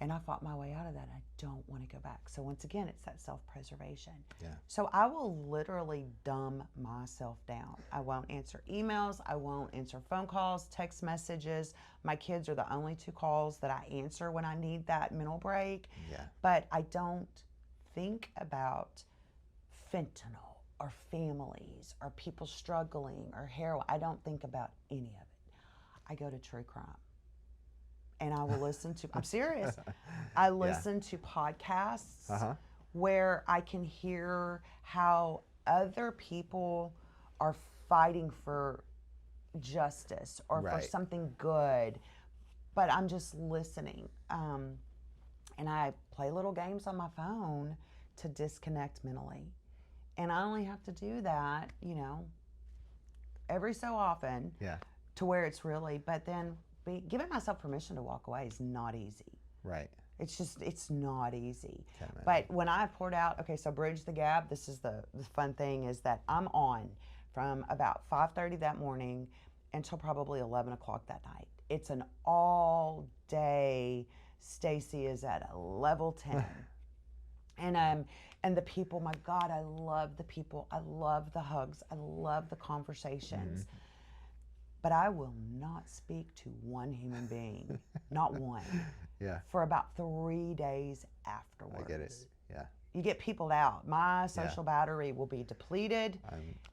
And I fought my way out of that. I don't want to go back. So once again, it's that self-preservation. Yeah. So I will literally dumb myself down. I won't answer emails. I won't answer phone calls, text messages. My kids are the only 2 calls that I answer when I need that mental break. Yeah. But I don't think about fentanyl or families or people struggling or heroin. I don't think about any of it. I go to true crime. And I will listen to, I'm serious, I listen to podcasts where I can hear how other people are fighting for justice or for something good, but I'm just listening. And I play little games on my phone to disconnect mentally. And I only have to do that, every so often to where it's really, but then giving myself permission to walk away is not easy. Right. It's not easy. But when I poured out, okay, so bridge the gap, this is the fun thing, is that I'm on from about 5:30 that morning until probably 11 o'clock that night. It's an all day, Staci is at a level 10. And the people, my God, I love the people. I love the hugs. I love the conversations. But I will not speak to one human being, not one, for about 3 days afterwards. I get it. Yeah. You get peopled out. My social battery will be depleted,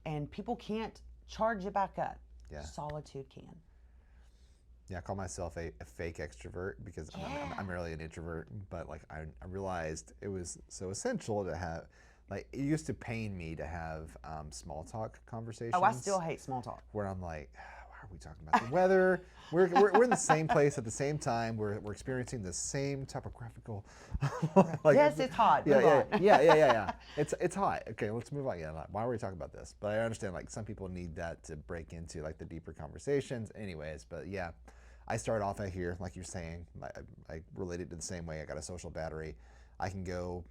and people can't charge it back up. Yeah. Solitude can. Yeah, I call myself a fake extrovert because I'm really an introvert, but like I realized it was so essential to have, like, it used to pain me to have small talk conversations. Oh, I still hate small talk. Where I'm like, why are we talking about the weather? We're in the same place at the same time. We're experiencing the same topographical. Like, yes, it's hot. Yeah. It's hot. Okay, let's move on. Yeah, why are we talking about this? But I understand, like, some people need that to break into like the deeper conversations. Anyways, but yeah, I start off out here, like you're saying. I relate it to the same way. I got a social battery. I can go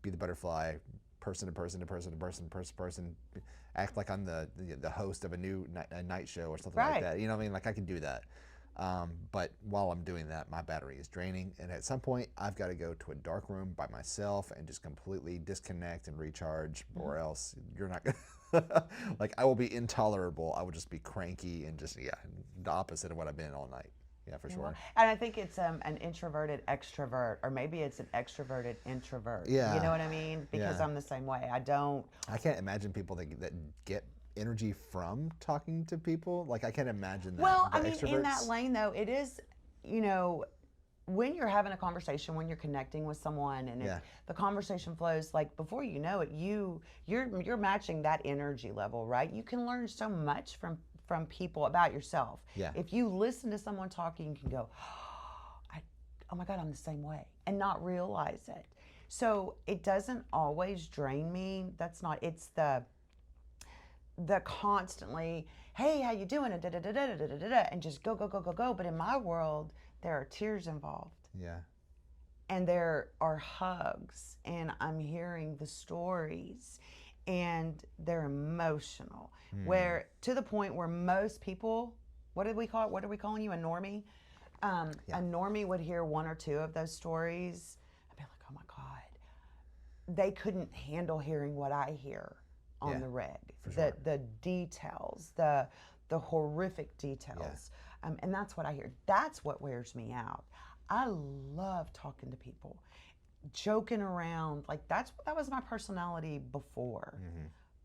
be the butterfly, person to person to person to person, act like I'm the host of a new night show or something like that. You know what I mean? Like, I can do that. But while I'm doing that, my battery is draining, and at some point I've got to go to a dark room by myself and just completely disconnect and recharge, or else you're not gonna like, I will be intolerable. I will just be cranky and just the opposite of what I've been all night. Yeah, for sure. And I think it's an introverted extrovert, or maybe it's an extroverted introvert. Yeah. You know what I mean? Because I'm the same way. I can't imagine people that get energy from talking to people. Like, I can't imagine that. Well, I mean, in that lane though, it is, when you're having a conversation, when you're connecting with someone, and the conversation flows, like, before you know it, you're matching that energy level, right? You can learn so much from people about yourself. Yeah. If you listen to someone talking, you can go, oh my God, I'm the same way, and not realize it. So it doesn't always drain me. It's the constantly, hey, how you doing? And just go. But in my world, there are tears involved. Yeah. And there are hugs, and I'm hearing the stories, and they're emotional. Where, to the point where most people, what are we calling you, a normie? A normie would hear 1 or 2 of those stories and be like, oh my God. They couldn't handle hearing what I hear on the reg. Sure. The details, the horrific details. And that's what I hear. That's what wears me out. I love talking to people. joking around. Like that was my personality before.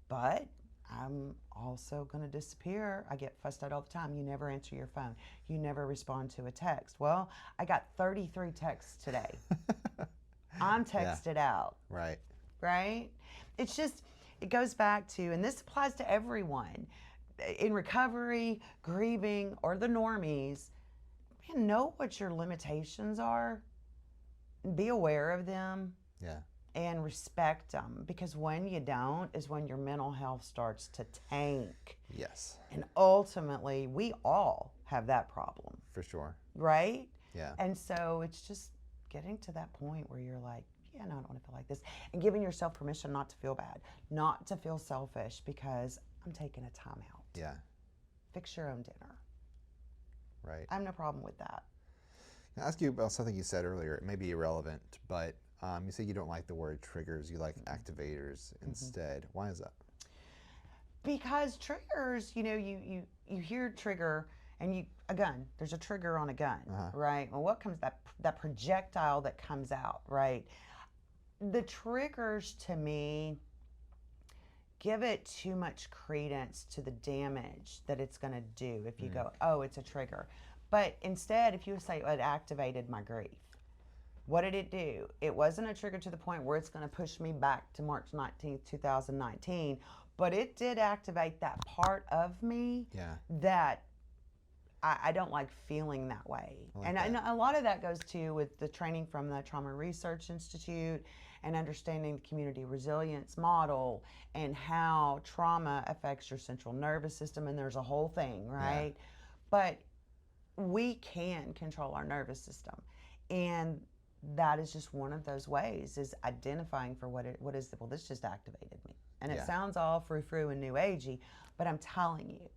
But I'm also going to disappear. I get fussed at all the time. You never answer your phone. You never respond to a text. Well, I got 33 texts today. I'm texted out. Right. Right? It's just, it goes back to, and this applies to everyone in recovery, grieving, or the normies. Man, know what your limitations are. Be aware of them. Yeah. And respect them, because when you don't is when your mental health starts to tank. Yes. And ultimately, we all have that problem. For sure. Right? Yeah. And so it's just getting to that point where you're like, yeah, no, I don't want to feel like this. And giving yourself permission not to feel bad, not to feel selfish, because I'm taking a time out. Yeah. Fix your own dinner. Right. I have no problem with that. Can I ask you about something you said earlier? It may be irrelevant, but you say you don't like the word triggers. You like activators instead. Why is that? Because triggers, you hear trigger, and a gun. There's a trigger on a gun, right? Well, what comes that projectile that comes out, right? The triggers to me give it too much credence to the damage that it's going to do if you go, oh, it's a trigger. But instead, if you say, it activated my grief. What did it do? It wasn't a trigger to the point where it's going to push me back to March 19th, 2019, but it did activate that part of me that I don't like feeling that way. I know a lot of that goes to with the training from the Trauma Research Institute and understanding the community resilience model and how trauma affects your central nervous system, and there's a whole thing, right? Yeah. But we can control our nervous system, and that is just one of those ways, is identifying for what is well, this just activated me. And it sounds all frou-frou and new agey, but I'm telling you,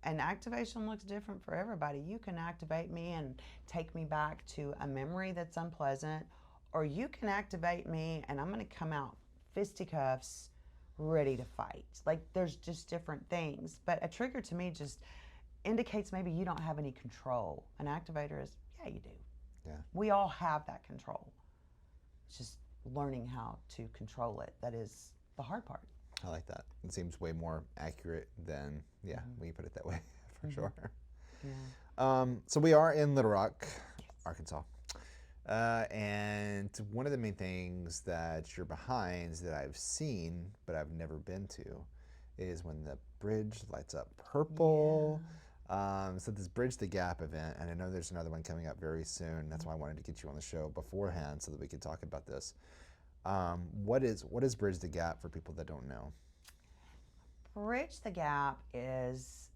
an activation looks different for everybody. You can activate me and take me back to a memory that's unpleasant, or you can activate me and I'm going to come out fisticuffs ready to fight. Like, there's just different things. But a trigger to me just indicates maybe you don't have any control. An activator is, yeah, you do. Yeah. We all have that control. It's just learning how to control it that is the hard part. I like that. It seems way more accurate than, when you put it that way, for sure. Yeah. So we are in Little Rock, Arkansas. And one of the main things that you're behind that I've seen, but I've never been to, is when the bridge lights up purple. So this Bridge the Gap event, and I know there's another one coming up very soon. That's why I wanted to get you on the show beforehand so that we could talk about this. What is Bridge the Gap for people that don't know? Bridge the Gap is,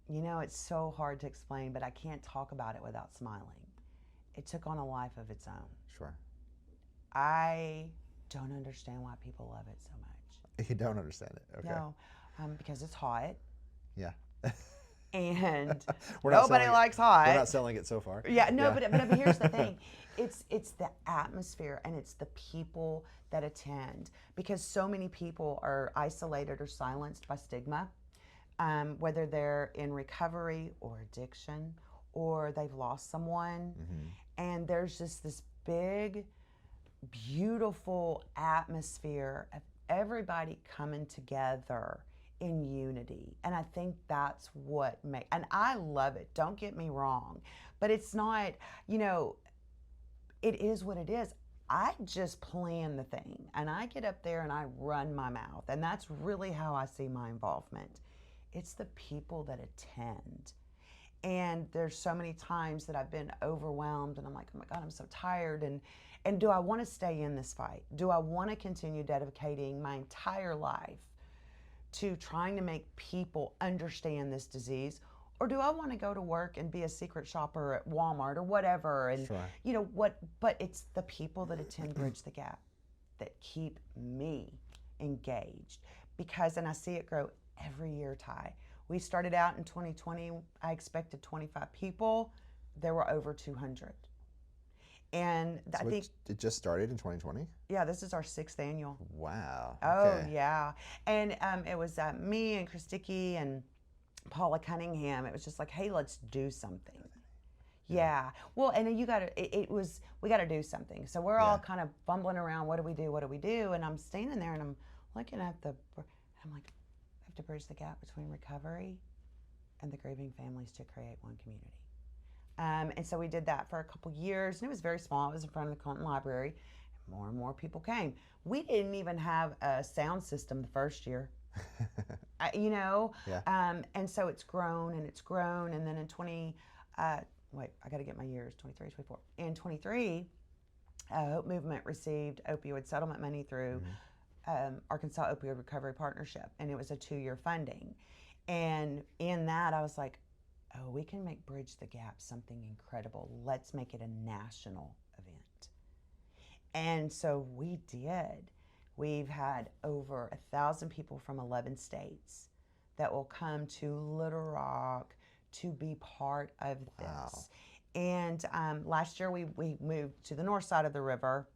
it's so hard to explain, but I can't talk about it without smiling. It took on a life of its own. Sure. I don't understand why people love it so much. You don't understand it? Okay. No, because it's hot. Yeah. And nobody likes hot. We're not selling it so far. Yeah, no, yeah. But here's the thing. It's the atmosphere and it's the people that attend, because so many people are isolated or silenced by stigma, whether they're in recovery or addiction or they've lost someone. And there's just this big, beautiful atmosphere of everybody coming together in unity. And I think that's what and I love it, don't get me wrong, but it's not, it is what it is. I just plan the thing and I get up there and I run my mouth, and that's really how I see my involvement. It's the people that attend. And there's so many times that I've been overwhelmed and I'm like, oh my God, I'm so tired. And do I want to stay in this fight? Do I want to continue dedicating my entire life to trying to make people understand this disease? Or do I want to go to work and be a secret shopper at Walmart or whatever? And sure. But it's the people that attend Bridge the Gap that keep me engaged, and I see it grow every year, Ty. We started out in 2020, I expected 25 people. There were over 200. And so I think it just started in 2020? Yeah, this is our 6th annual. Wow. Okay. Oh, yeah. And it was me and Christiki and Paula Cunningham. It was just like, hey, let's do something. Yeah. Well, and then we got to do something. So we're all kind of bumbling around. What do we do? What do we do? And I'm standing there and I'm looking at I'm like, I have to bridge the gap between recovery and the grieving families to create one community. And so we did that for a couple years, and it was very small. It was in front of the Clinton Library. More and more people came. We didn't even have a sound system the first year. And so it's grown and it's grown. And then in I got to get my years, 23, 24. In 23, Hope Movement received opioid settlement money through Arkansas Opioid Recovery Partnership, and it was a 2-year funding. And in that, I was like, oh, we can make Bridge the Gap something incredible. Let's make it a national event. And so we did. We've had over 1,000 people from 11 states that will come to Little Rock to be part of this. Wow. And last year we moved to the north side of the river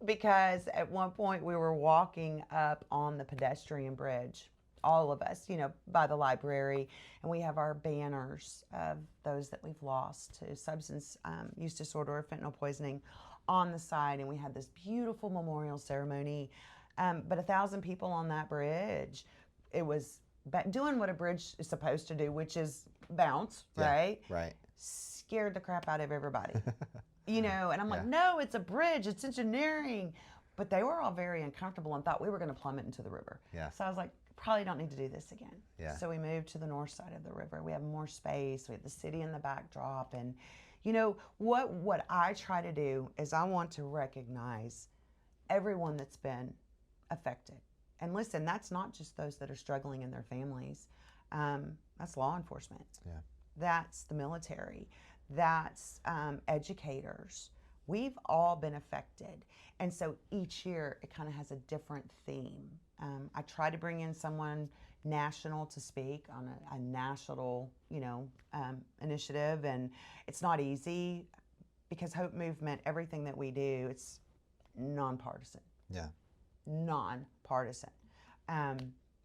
because at one point we were walking up on the pedestrian bridge, all of us, by the library, and we have our banners of those that we've lost to substance use disorder or fentanyl poisoning on the side, and we had this beautiful memorial ceremony. But 1,000 people on that bridge, it was doing what a bridge is supposed to do, which is bounce, right? Right. Scared the crap out of everybody, and I'm like, no, it's a bridge, it's engineering. But they were all very uncomfortable and thought we were going to plummet into the river. Yeah. So I was like, probably don't need to do this again. Yeah. So we moved to the north side of the river. We have more space. We have the city in the backdrop. And what I try to do is I want to recognize everyone that's been affected. And listen, that's not just those that are struggling in their families. That's law enforcement. Yeah. That's the military. That's educators. We've all been affected. And so each year it kind of has a different theme. I try to bring in someone national to speak on a national, initiative. And it's not easy because Hope Movement, everything that we do, it's nonpartisan. Yeah. Nonpartisan,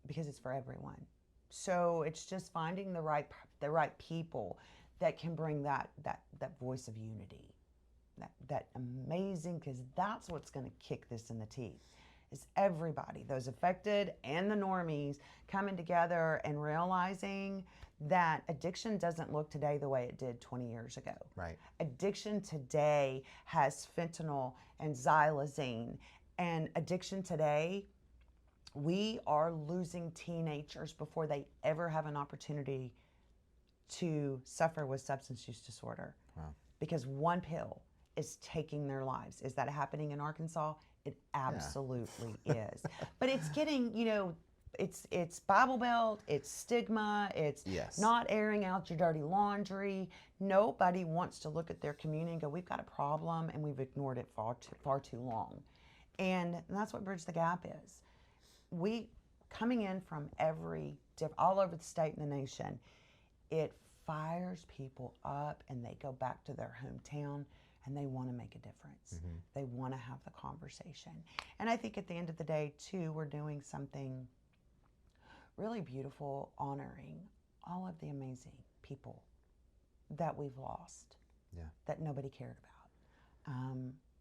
because it's for everyone. So it's just finding the right people that can bring that voice of unity, that amazing, because that's what's going to kick this in the teeth. Is everybody, those affected and the normies, coming together and realizing that addiction doesn't look today the way it did 20 years ago. Right. Addiction today has fentanyl and xylazine. And addiction today, we are losing teenagers before they ever have an opportunity to suffer with substance use disorder. Wow. Because one pill is taking their lives. Is that happening in Arkansas? It absolutely is. But it's getting, it's Bible Belt, it's stigma, it's not airing out your dirty laundry. Nobody wants to look at their community and go, we've got a problem, and we've ignored it far too long. And that's what Bridge the Gap is. We, coming in from all over the state and the nation, it fires people up and they go back to their hometown and they want to make a difference. Mm-hmm. They want to have the conversation. And I think at the end of the day, too, we're doing something really beautiful, honoring all of the amazing people that we've lost, that nobody cared about,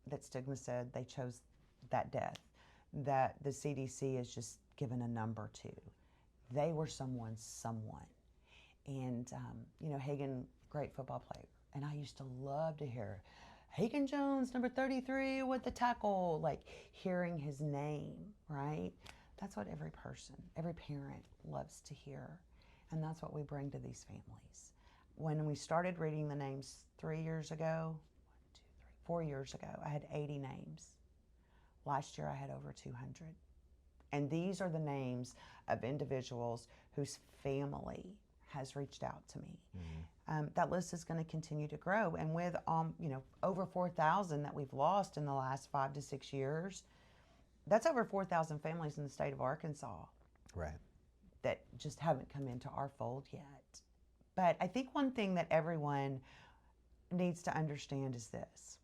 that stigma said they chose that death, that the CDC has just given a number to. They were someone. And, Hagen, great football player. And I used to love to hear Hagen Jones, number 33 with the tackle, like hearing his name, right? That's what every person, every parent loves to hear. And that's what we bring to these families. When we started reading the names 4 years ago, I had 80 names. Last year I had over 200. And these are the names of individuals whose family has reached out to me. Mm-hmm. That list is going to continue to grow. And with over 4,000 that we've lost in the last 5 to 6 years, that's over 4,000 families in the state of Arkansas. Right. That just haven't come into our fold yet. But I think one thing that everyone needs to understand is this.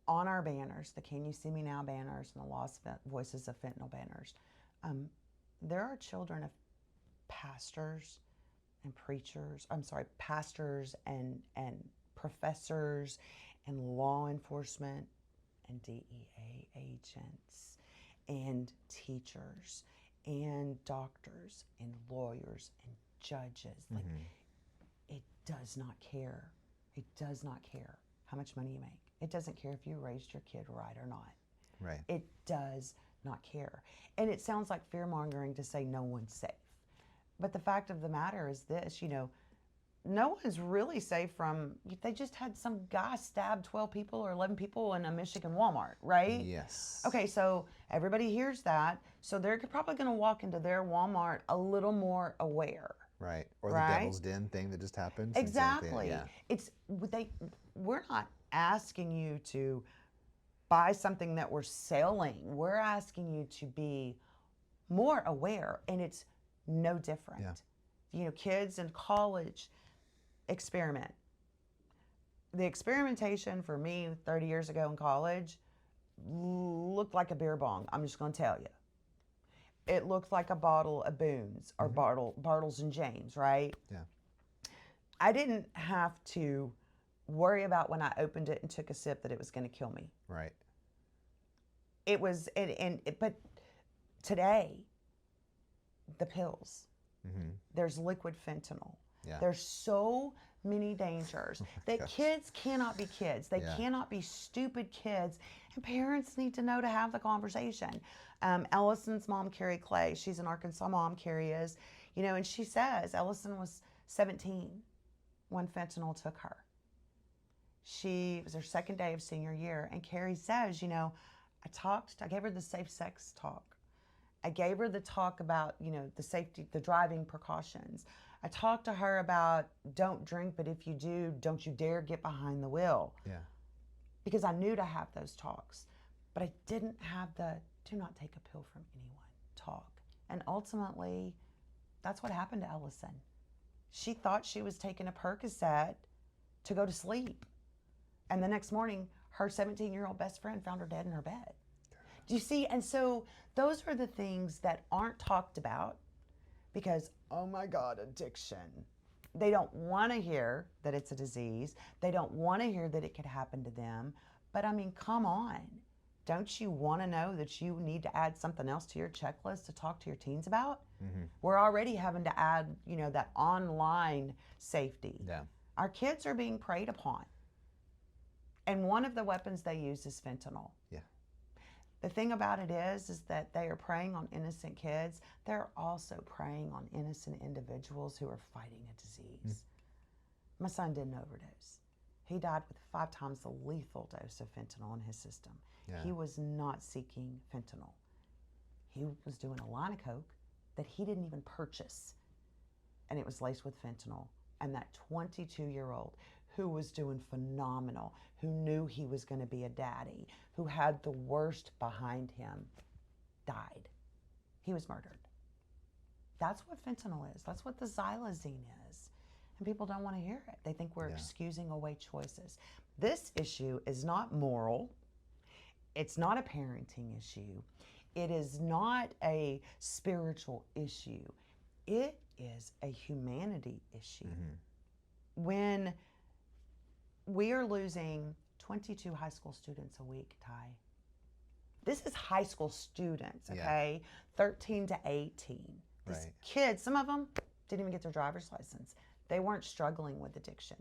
On our banners, the Can You See Me Now banners and the Lost Voices of Fentanyl banners, there are children of pastors and preachers, pastors and professors and law enforcement and DEA agents and teachers and doctors and lawyers and judges. Like, it does not care. It does not care how much money you make. It doesn't care if you raised your kid right or not. Right. It does not care. And it sounds like fear-mongering to say no one's safe. But the fact of the matter is this, no one's really safe from, they just had some guy stab 12 people or 11 people in a Michigan Walmart, right? Yes. Okay, so everybody hears that. So they're probably going to walk into their Walmart a little more aware. Right. Or right? the Devil's Den thing that just happened. Exactly. Yeah. We're not asking you to buy something that we're selling. We're asking you to be more aware, and it's no different. Yeah. Kids in college experiment. The experimentation for me 30 years ago in college looked like a beer bong. I'm just going to tell you. It looked like a bottle of Boone's or Bartles and James, right? Yeah. I didn't have to worry about when I opened it and took a sip that it was going to kill me. Right. It was, but today, the pills, there's liquid fentanyl. Yeah. There's so many dangers that kids cannot be kids. They cannot be stupid kids. And parents need to know to have the conversation. Ellison's mom, Carrie Clay, she's an Arkansas mom, Carrie is, and she says Ellison was 17 when fentanyl took her. It was her second day of senior year. And Carrie says, I gave her the safe sex talk. I gave her the talk about, the safety, the driving precautions. I talked to her about don't drink, but if you do, don't you dare get behind the wheel. Yeah. Because I knew to have those talks, but I didn't have the do not take a pill from anyone talk. And ultimately, that's what happened to Ellison. She thought she was taking a Percocet to go to sleep. And the next morning, her 17-year-old best friend found her dead in her bed. Do you see? And so those are the things that aren't talked about because, oh my God, addiction. They don't want to hear that it's a disease. They don't want to hear that it could happen to them. But I mean, come on. Don't you want to know that you need to add something else to your checklist to talk to your teens about? We're already having to add, that online safety. Yeah. Our kids are being preyed upon. And one of the weapons they use is fentanyl. Yeah. The thing about it is that they are preying on innocent kids. They're also preying on innocent individuals who are fighting a disease. My son did an overdose. He died with 5 times the lethal dose of fentanyl in his system. Yeah. He was not seeking fentanyl. He was doing a line of coke that he didn't even purchase, and it was laced with fentanyl. And that 22-year-old who was doing phenomenal, who knew he was going to be a daddy, who had the worst behind him, died. He was murdered. That's what fentanyl is. That's what the xylazine is. And people don't want to hear it. They think we're excusing away choices. This issue is not moral. It's not a parenting issue. It is not a spiritual issue. It is a humanity issue. When we are losing 22 high school students a week, Ty. This is high school students, okay? 13 to 18. These kids, some of them didn't even get their driver's license. They weren't struggling with addiction.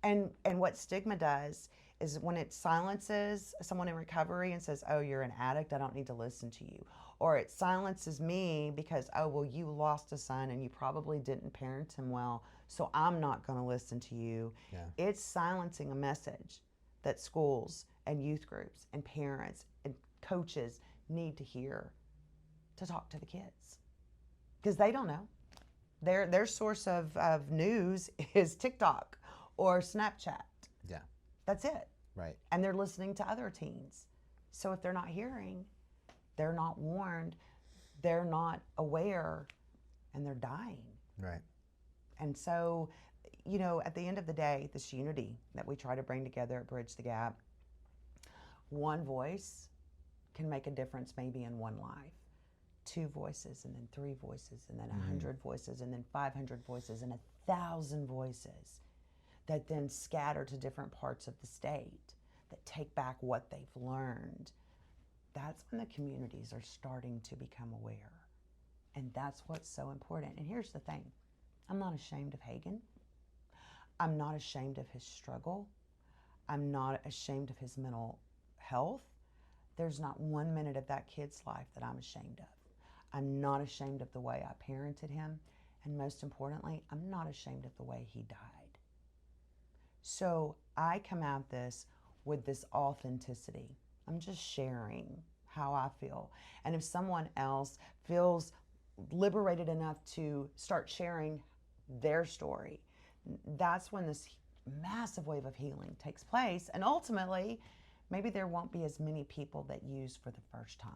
And what stigma does is when it silences someone in recovery and says, oh, you're an addict, I don't need to listen to you. Or it silences me because, oh, well, you lost a son and you probably didn't parent him well, so I'm not going to listen to you. Yeah. It's silencing a message that schools and youth groups and parents and coaches need to hear to talk to the kids. Because they don't know. Their source of news is TikTok or Snapchat. Yeah. That's it. Right. And they're listening to other teens. So if they're not hearing, they're not warned, they're not aware, and they're dying. Right. And so, at the end of the day, this unity that we try to bring together at Bridge the Gap, one voice can make a difference maybe in one life. 2 voices, and then 3 voices, and then 100 voices, and then 500 voices, and 1,000 voices that then scatter to different parts of the state that take back what they've learned. That's when the communities are starting to become aware. And that's what's so important. And here's the thing. I'm not ashamed of Hagen. I'm not ashamed of his struggle. I'm not ashamed of his mental health. There's not 1 minute of that kid's life that I'm ashamed of. I'm not ashamed of the way I parented him. And most importantly, I'm not ashamed of the way he died. So I come at this with this authenticity. I'm just sharing how I feel. And if someone else feels liberated enough to start sharing their story, that's when this massive wave of healing takes place. And ultimately, maybe there won't be as many people that use for the first time.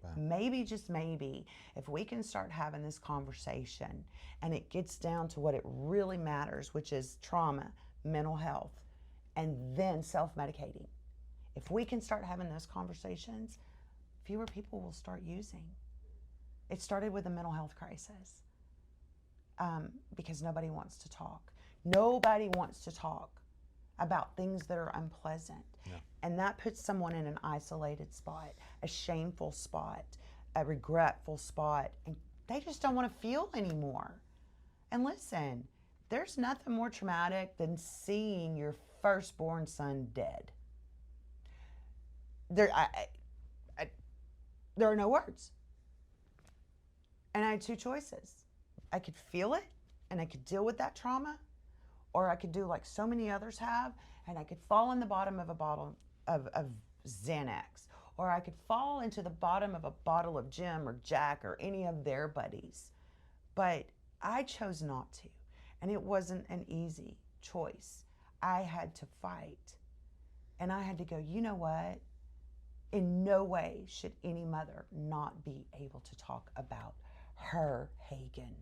Wow. Maybe, just maybe, if we can start having this conversation and it gets down to what it really matters, which is trauma, mental health, and then self-medicating. If we can start having those conversations, fewer people will start using. It started with a mental health crisis because nobody wants to talk. Nobody wants to talk about things that are unpleasant. Yeah. And that puts someone in an isolated spot, a shameful spot, a regretful spot, and they just don't want to feel anymore. And listen, there's nothing more traumatic than seeing your firstborn son dead. There are no words. And I had 2 choices. I could feel it and I could deal with that trauma, or I could do like so many others have, and I could fall in the bottom of a bottle of Xanax, or I could fall into the bottom of a bottle of Jim or Jack or any of their buddies. But I chose not to, and it wasn't an easy choice. I had to fight, and I had to go, you know what? In no way should any mother not be able to talk about her Hagen.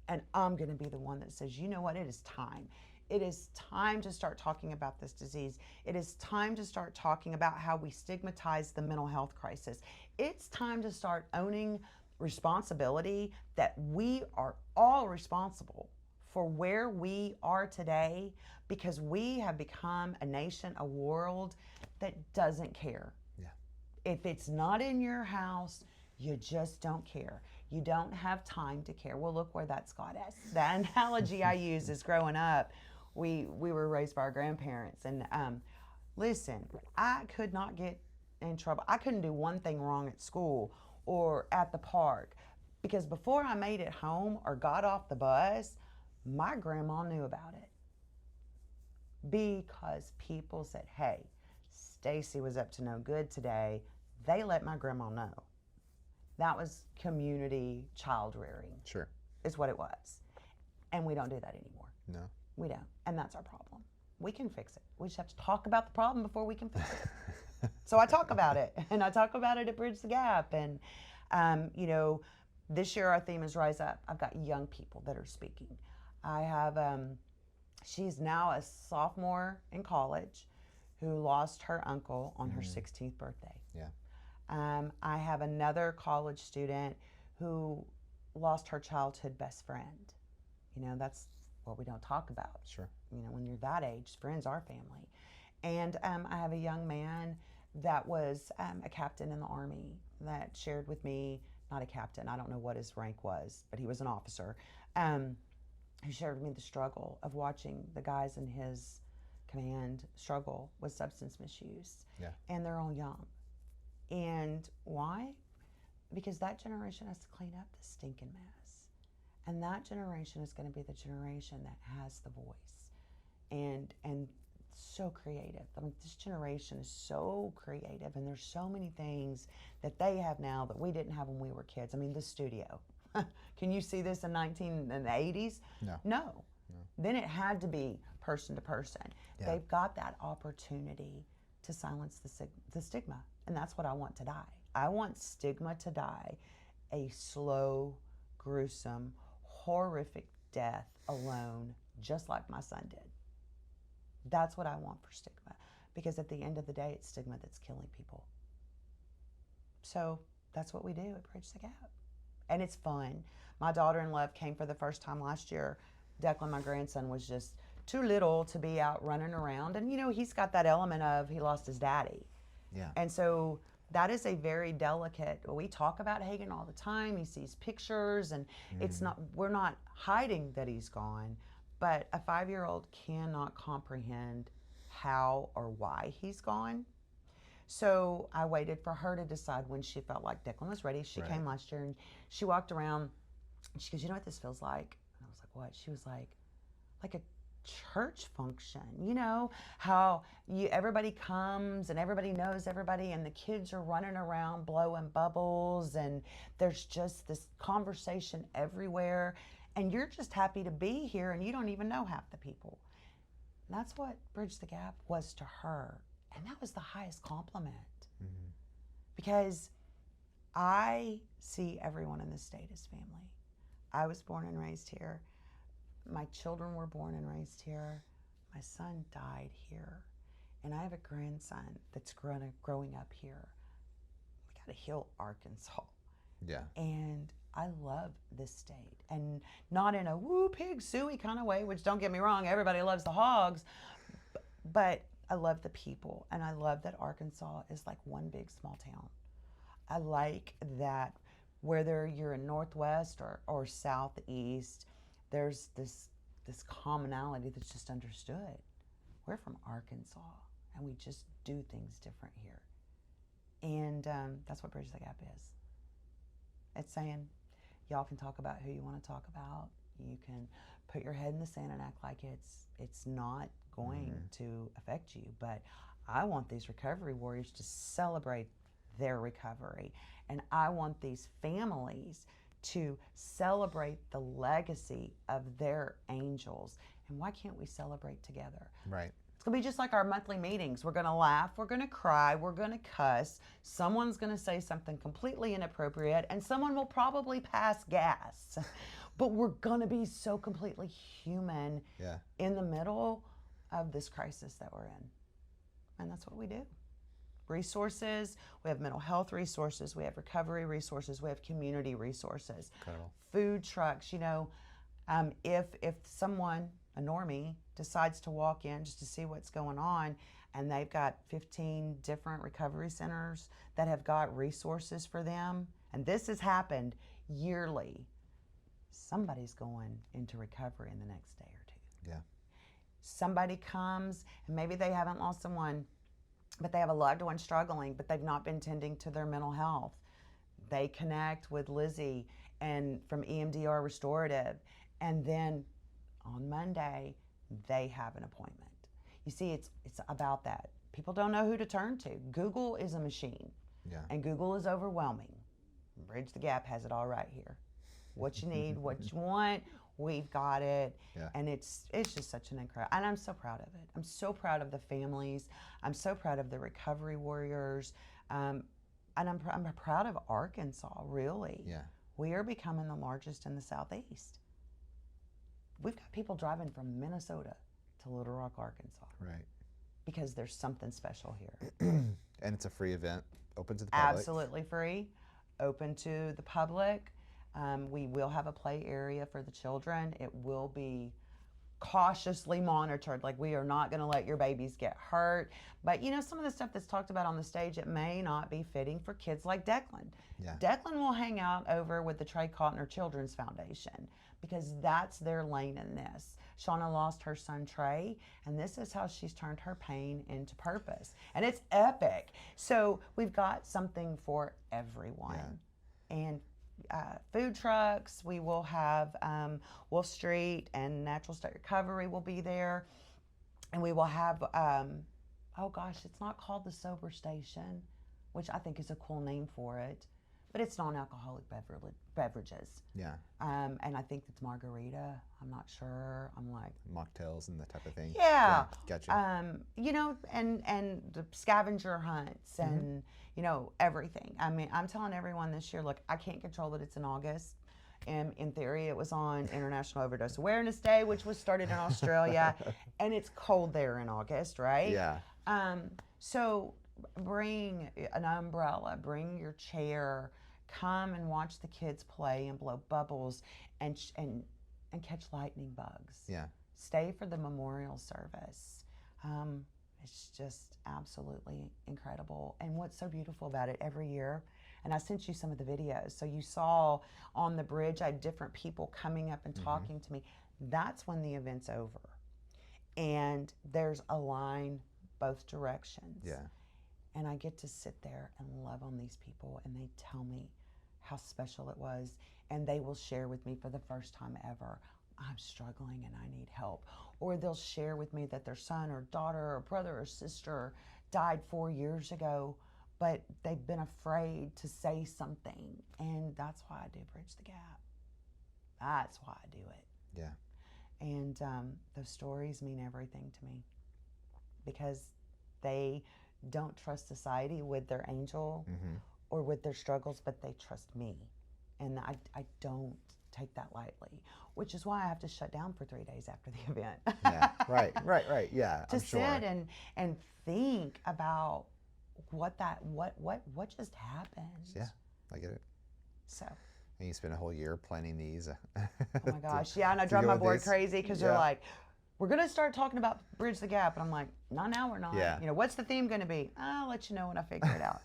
And I'm going to be the one that says, you know what? It is time. It is time to start talking about this disease. It is time to start talking about how we stigmatize the mental health crisis. It's time to start owning responsibility, that we are all responsible for where we are today, because we have become a nation, a world that doesn't care. Yeah. If it's not in your house, you just don't care. You don't have time to care. Well, look where that's got us. The analogy I use is growing up, we were raised by our grandparents. And listen, I could not get in trouble. I couldn't do one thing wrong at school or at the park, because before I made it home or got off the bus, my grandma knew about it. Because people said, hey, Staci was up to no good today. They let my grandma know. That was community child rearing. Sure. Is what it was. And we don't do that anymore. No. We don't. And that's our problem. We can fix it. We just have to talk about the problem before we can fix it. So I talk about it. And I talk about it at Bridge the Gap. And, you know, this year our theme is Rise Up. I've got young people that are speaking. I have, she's now a sophomore in college who lost her uncle on her 16th birthday. Yeah. I have another college student who lost her childhood best friend. You know, that's what we don't talk about. Sure. You know, when you're that age, friends are family. And I have a young man that was a captain in the Army that shared with me, not a captain, I don't know what his rank was, but he was an officer, who shared with me the struggle of watching the guys in his command struggle with substance misuse. Yeah. And they're all young. And why? Because that generation has to clean up this stinking mess. And that generation is going to be the generation that has the voice and so creative. I mean, this generation is so creative, and there's so many things that they have now that we didn't have when we were kids. I mean, the studio. Can you see this in the 80s? No. Then it had to be person to person. Yeah. They've got that opportunity to silence the stigma. And that's what I want to die. I want stigma to die a slow, gruesome, horrific death alone, just like my son did. That's what I want for stigma. Because at the end of the day, it's stigma that's killing people. So that's what we do at Bridge the Gap. And it's fun. My daughter in love came for the first time last year. Declan, my grandson, was just too little to be out running around. And, he's got that element of he lost his daddy. Yeah. And so that is a very delicate, we talk about Hagen all the time. He sees pictures, and we're not hiding that he's gone, but a 5-year-old cannot comprehend how or why he's gone. So I waited for her to decide when she felt like Declan was ready. She came last year, and she walked around, and she goes, you know what this feels like? And I was like, what? She was like a church function, how everybody comes and everybody knows everybody, and the kids are running around blowing bubbles, and there's just this conversation everywhere, and you're just happy to be here, and you don't even know half the people. And that's what Bridge the Gap was to her, and that was the highest compliment. Because I see everyone in this state as family. I was born and raised here. My children were born and raised here. My son died here. And I have a grandson that's growing up here. We got to heal Arkansas. Yeah. And I love this state. And not in a woo pig suey kind of way, which don't get me wrong, everybody loves the hogs. But I love the people. And I love that Arkansas is like one big small town. I like that whether you're in Northwest or Southeast, there's this commonality that's just understood. We're from Arkansas, and we just do things different here. And that's what Bridge the Gap is. It's saying, y'all can talk about who you want to talk about. You can put your head in the sand and act like it's not going to affect you. But I want these recovery warriors to celebrate their recovery. And I want these families to celebrate the legacy of their angels. And why can't we celebrate together? Right. It's going to be just like our monthly meetings. We're going to laugh, we're going to cry, we're going to cuss. Someone's going to say something completely inappropriate, and someone will probably pass gas. But we're going to be so completely human in the middle of this crisis that we're in. And that's what we do. Resources, we have mental health resources, we have recovery resources, we have community resources. Incredible. Food trucks, if someone, a normie, decides to walk in just to see what's going on, and they've got 15 different recovery centers that have got resources for them, and this has happened yearly, somebody's going into recovery in the next day or two. Yeah. Somebody comes, and maybe they haven't lost someone, but they have a loved one struggling, but they've not been tending to their mental health. They connect with Lizzie and from EMDR Restorative, and then on Monday, they have an appointment. You see, it's about that. People don't know who to turn to. Google is a machine, and Google is overwhelming. Bridge the Gap has it all right here. What you need, what you want, we've got it. And it's just such an incredible, and I'm so proud of it. I'm so proud of the families. I'm so proud of the recovery warriors. And I'm proud of Arkansas, really. Yeah. We are becoming the largest in the Southeast. We've got people driving from Minnesota to Little Rock, Arkansas. Right. Because there's something special here. And it's a free event, open to the public. Absolutely free, open to the public. We will have a play area for the children. It will be cautiously monitored. Like, we are not going to let your babies get hurt. But, some of the stuff that's talked about on the stage, it may not be fitting for kids like Declan. Yeah. Declan will hang out over with the Trey Cotner Children's Foundation because that's their lane in this. Shauna lost her son Trey, and this is how she's turned her pain into purpose. And it's epic. So we've got something for everyone. And food trucks, we will have Wolf Street and Natural State Recovery will be there. And we will have, it's not called the Sober Station, which I think is a cool name for it, but it's non-alcoholic beverages. Yeah. And I think it's margarita. I'm not sure. I'm like mocktails and that type of thing. Yeah. Gotcha. And the scavenger hunts and everything. I mean, I'm telling everyone this year, look, I can't control that it's in August. And in theory, it was on International Overdose Awareness Day, which was started in Australia, and it's cold there in August, right? Yeah. So bring an umbrella, bring your chair, come and watch the kids play and blow bubbles and catch lightning bugs. Yeah. Stay for the memorial service. It's just absolutely incredible. And what's so beautiful about it, every year, and I sent you some of the videos, so you saw on the bridge I had different people coming up and talking to me. That's when the event's over. And there's a line both directions. Yeah. And I get to sit there and love on these people, and they tell me how special it was, and they will share with me for the first time ever, I'm struggling and I need help. Or they'll share with me that their son or daughter or brother or sister died 4 years ago, but they've been afraid to say something. And that's why I do Bridge the Gap. That's why I do it. Yeah. And those stories mean everything to me, because they don't trust society with their angel or with their struggles, but they trust me. And I don't take that lightly, which is why I have to shut down for 3 days after the event. Yeah, right. Yeah, To I'm sure. sit and think about what just happened. Yeah, I get it. So. And you spend a whole year planning these. Oh my gosh, yeah, and I drive my board crazy because they're like, we're going to start talking about Bridge the Gap. And I'm like, not now, we're not. Yeah. You know, what's the theme going to be? I'll let you know when I figure it out.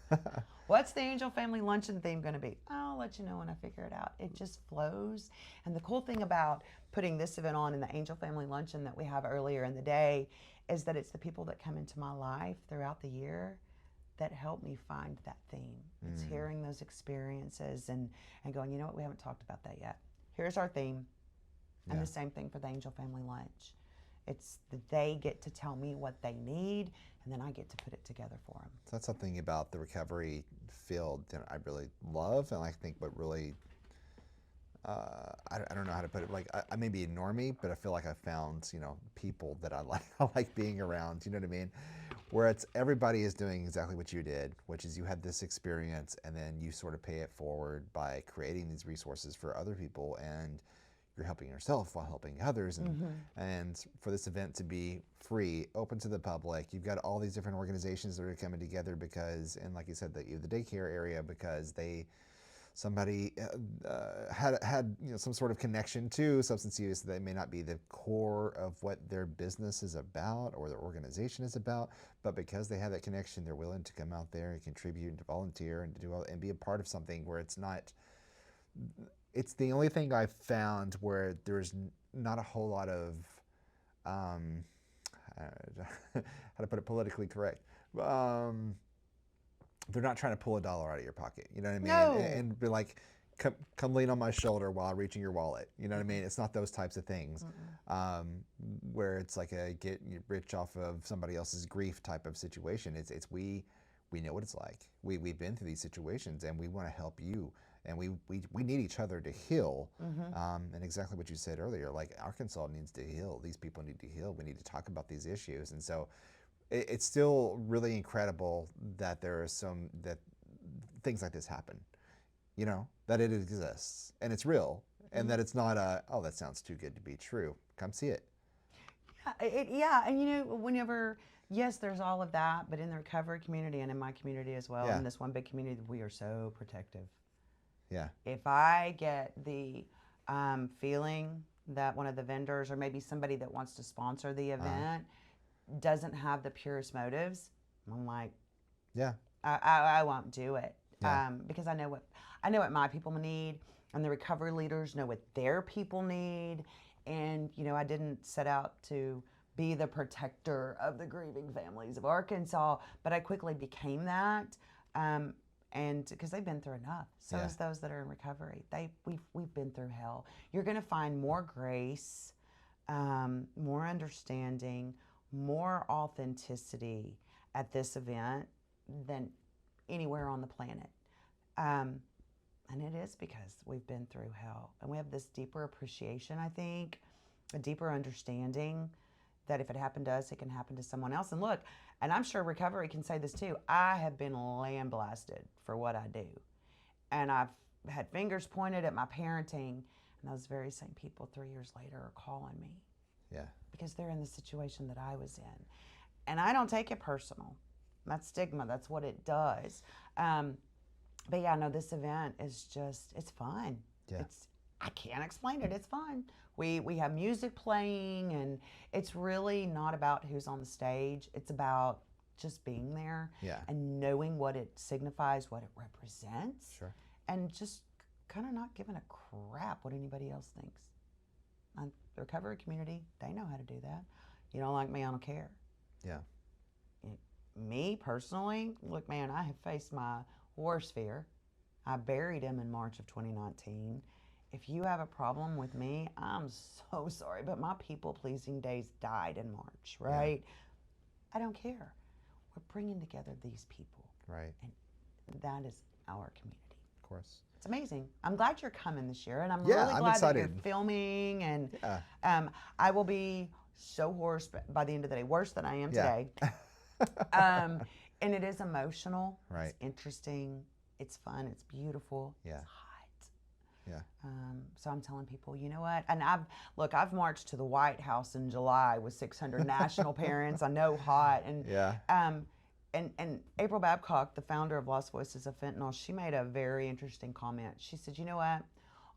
What's the Angel Family Luncheon theme going to be? I'll let you know when I figure it out. It just flows. And the cool thing about putting this event on in the Angel Family Luncheon that we have earlier in the day is that it's the people that come into my life throughout the year that help me find that theme. It's hearing those experiences and going, you know what, we haven't talked about that yet. Here's our theme. And the same thing for the Angel Family Lunch. It's that they get to tell me what they need, and then I get to put it together for them. So that's something about the recovery field that I really love, and I think what really, I don't know how to put it. Like I may be a normie, but I feel like I found, you know, people that I like. I like being around. You know what I mean? Where it's everybody is doing exactly what you did, which is you had this experience, and then you sort of pay it forward by creating these resources for other people, and you're helping yourself while helping others. And for this event to be free, open to the public, you've got all these different organizations that are coming together because, and like you said, the daycare area, because somebody had you know, some sort of connection to substance use that may not be the core of what their business is about or their organization is about, but because they have that connection, they're willing to come out there and contribute and to volunteer and to do all, and be a part of something where it's not. It's the only thing I've found where there's not a whole lot of, how to put it politically correct. They're not trying to pull a dollar out of your pocket. You know what I mean? No. And be like, come lean on my shoulder while reaching your wallet. You know what I mean? It's not those types of things where it's like a get rich off of somebody else's grief type of situation. It's we know what it's like. We've been through these situations, and we want to help you. And we need each other to heal. And exactly what you said earlier, like Arkansas needs to heal. These people need to heal. We need to talk about these issues. And so it's still really incredible that there are that things like this happen, you know, that it exists and it's real, and that it's not oh, that sounds too good to be true. Come see it. Yeah, and you know, whenever, yes, there's all of that, but in the recovery community and in my community as well, in this one big community, we are so protective. Yeah. If I get the feeling that one of the vendors or maybe somebody that wants to sponsor the event doesn't have the purest motives, I'm like, yeah, I won't do it. Yeah. Because I know what my people need, and the recovery leaders know what their people need. And you know, I didn't set out to be the protector of the grieving families of Arkansas, but I quickly became that. And because they've been through enough, so as those that are in recovery, we've been through hell. You're going to find more grace, more understanding, more authenticity at this event than anywhere on the planet. And it is because we've been through hell, and we have this deeper appreciation, I think, a deeper understanding that if it happened to us, it can happen to someone else. And look, and I'm sure recovery can say this too, I have been lambasted for what I do. And I've had fingers pointed at my parenting, and those very same people 3 years later are calling me. Yeah. Because they're in the situation that I was in. And I don't take it personal. That's stigma. That's what it does. But yeah, no, this event is just, it's fun. Yeah. I can't explain it. It's fun. We have music playing, and it's really not about who's on the stage. It's about just being there Yeah. and knowing what it signifies, what it represents, Sure. and just kind of not giving a crap what anybody else thinks. The recovery community, they know how to do that. You don't like me, I don't care. Yeah. Me personally, look, man, I have faced my worst fear. I buried him in March of 2019. If you have a problem with me, I'm so sorry, but my people-pleasing days died in March, right? I don't care. We're bringing together these people. Right. And that is our community. Of course. It's amazing. I'm glad you're coming this year, and I'm Yeah, really I'm glad that excited. you're filming. And Yeah. I will be so hoarse by the end of the day, worse than I am Yeah. today. And it is emotional. Right. It's interesting. It's fun. It's beautiful. Yeah. It's hot. Yeah. So I'm telling people, you know what? And I've marched to the White House in July with 600 national parents. I know, hot. And Yeah. and April Babcock, the founder of Lost Voices of Fentanyl, she made a very interesting comment. She said, you know what?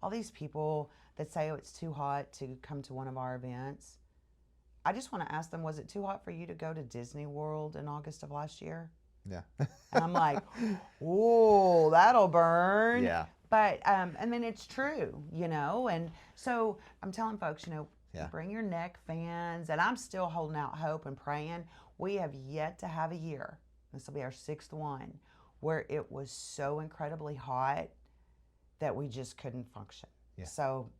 All these people that say, oh, it's too hot to come to one of our events, I just want to ask them, was it too hot for you to go to Disney World in August of last year? Yeah. And I'm like, oh, that'll burn. Yeah. But, I mean, it's true, you know? And so I'm telling folks, you know, Yeah. bring your neck fans. And I'm still holding out hope and praying. We have yet to have a year, this will be our 6th one, where it was so incredibly hot that we just couldn't function. Yeah. So,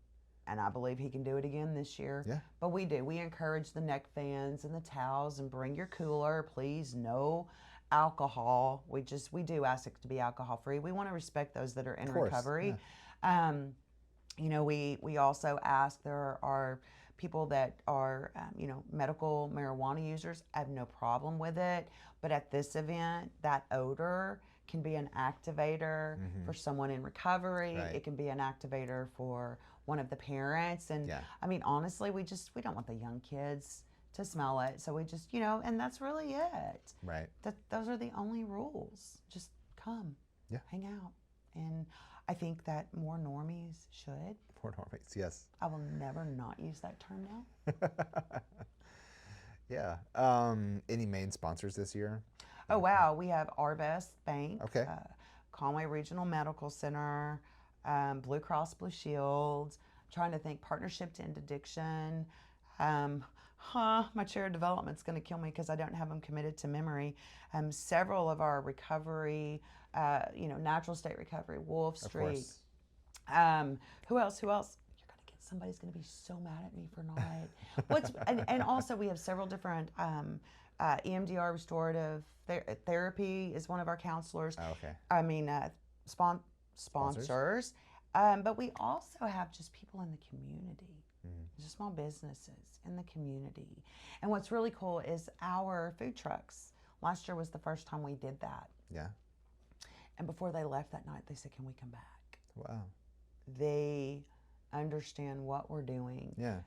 and I believe he can do it again this year. Yeah. But we do. We encourage the neck fans and the towels, and bring your cooler, please. No alcohol. We do ask it to be alcohol free. We want to respect those that are in recovery. Yeah. You know, we also ask, there are people that are, you know, medical marijuana users. I have no problem with it. But at this event, that odor can be an activator for someone in recovery. Right. It can be an activator for one of the parents. And Yeah. I mean, honestly, we don't want the young kids to smell it. So we just, you know, and that's really it. Right. Those are the only rules. Just come, Yeah. hang out. And I think that more normies should. Poor Normies. Yes. I will never not use that term now. Yeah. Any main sponsors this year? Oh, wow. We have Arvest Bank, Okay. Conway Regional Medical Center, Blue Cross Blue Shield. I'm trying to think, Partnership to End Addiction. My chair of development's going to kill me because I don't have them committed to memory. Several of our recovery, you know, natural state recovery, Wolf Of Street. course. Who else? You're going to get, somebody's going to be so mad at me for not. And also we have several different, EMDR restorative therapy is one of our counselors. Oh, okay. I mean, sponsors. But we also have just people in the community, just small businesses in the community. And what's really cool is our food trucks. Last year was the first time we did that. Yeah. And before they left that night, they said, can we come back? Wow. They understand what we're doing. Yeah.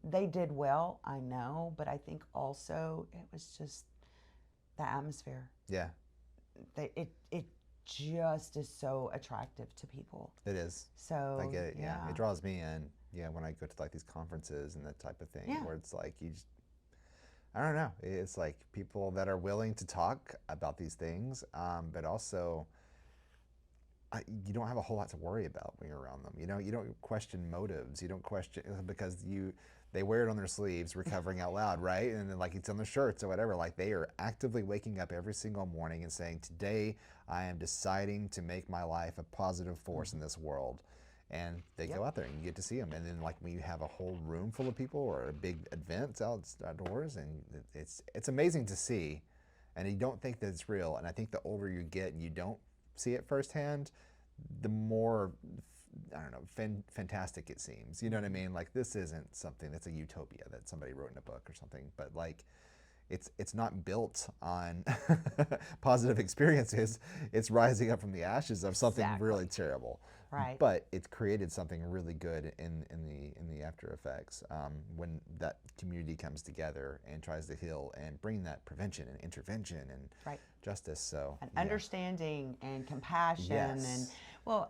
They did well, I know, but I think also it was just the atmosphere. Yeah. It just is so attractive to people. It is. So I get it. Yeah. It draws me in. Yeah. When I go to like these conferences and that type of thing, Yeah. where it's like I don't know. It's like people that are willing to talk about these things, but also you don't have a whole lot to worry about when you're around them. You know, you don't question motives. You don't question because they wear it on their sleeves, recovering out loud, right? And then like it's on their shirts or whatever. Like they are actively waking up every single morning and saying, today I am deciding to make my life a positive force in this world. And they go out there and you get to see them. And then like when you have a whole room full of people or a big event outdoors, and it's amazing to see. And you don't think that it's real. And I think the older you get and you don't see it firsthand, the more, I don't know, fantastic it seems. You know what I mean? Like this isn't something that's a utopia that somebody wrote in a book or something, but like it's not built on positive experiences. It's rising up from the ashes of something really terrible. Right. But it's created something really good in the after effects when that community comes together and tries to heal and bring that prevention and intervention and Right. justice. So And yeah. understanding and compassion and Yes.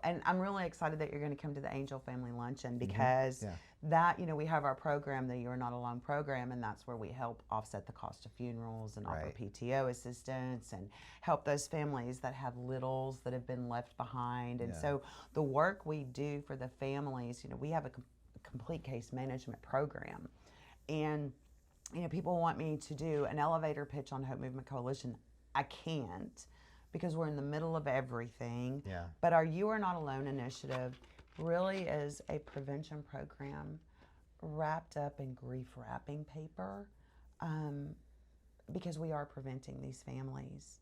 and I'm really excited that you're going to come to the Angel Family Luncheon because Yeah. that, we have our program, the You're Not Alone program, and that's where we help offset the cost of funerals and offer Right. PTO assistance and help those families that have littles that have been left behind. And Yeah. so the work we do for the families, we have a complete case management program. And people want me to do an elevator pitch on Hope Movement Coalition. I can't because we're in the middle of everything. Yeah. But our You Are Not Alone initiative really is a prevention program wrapped up in grief wrapping paper because we are preventing these families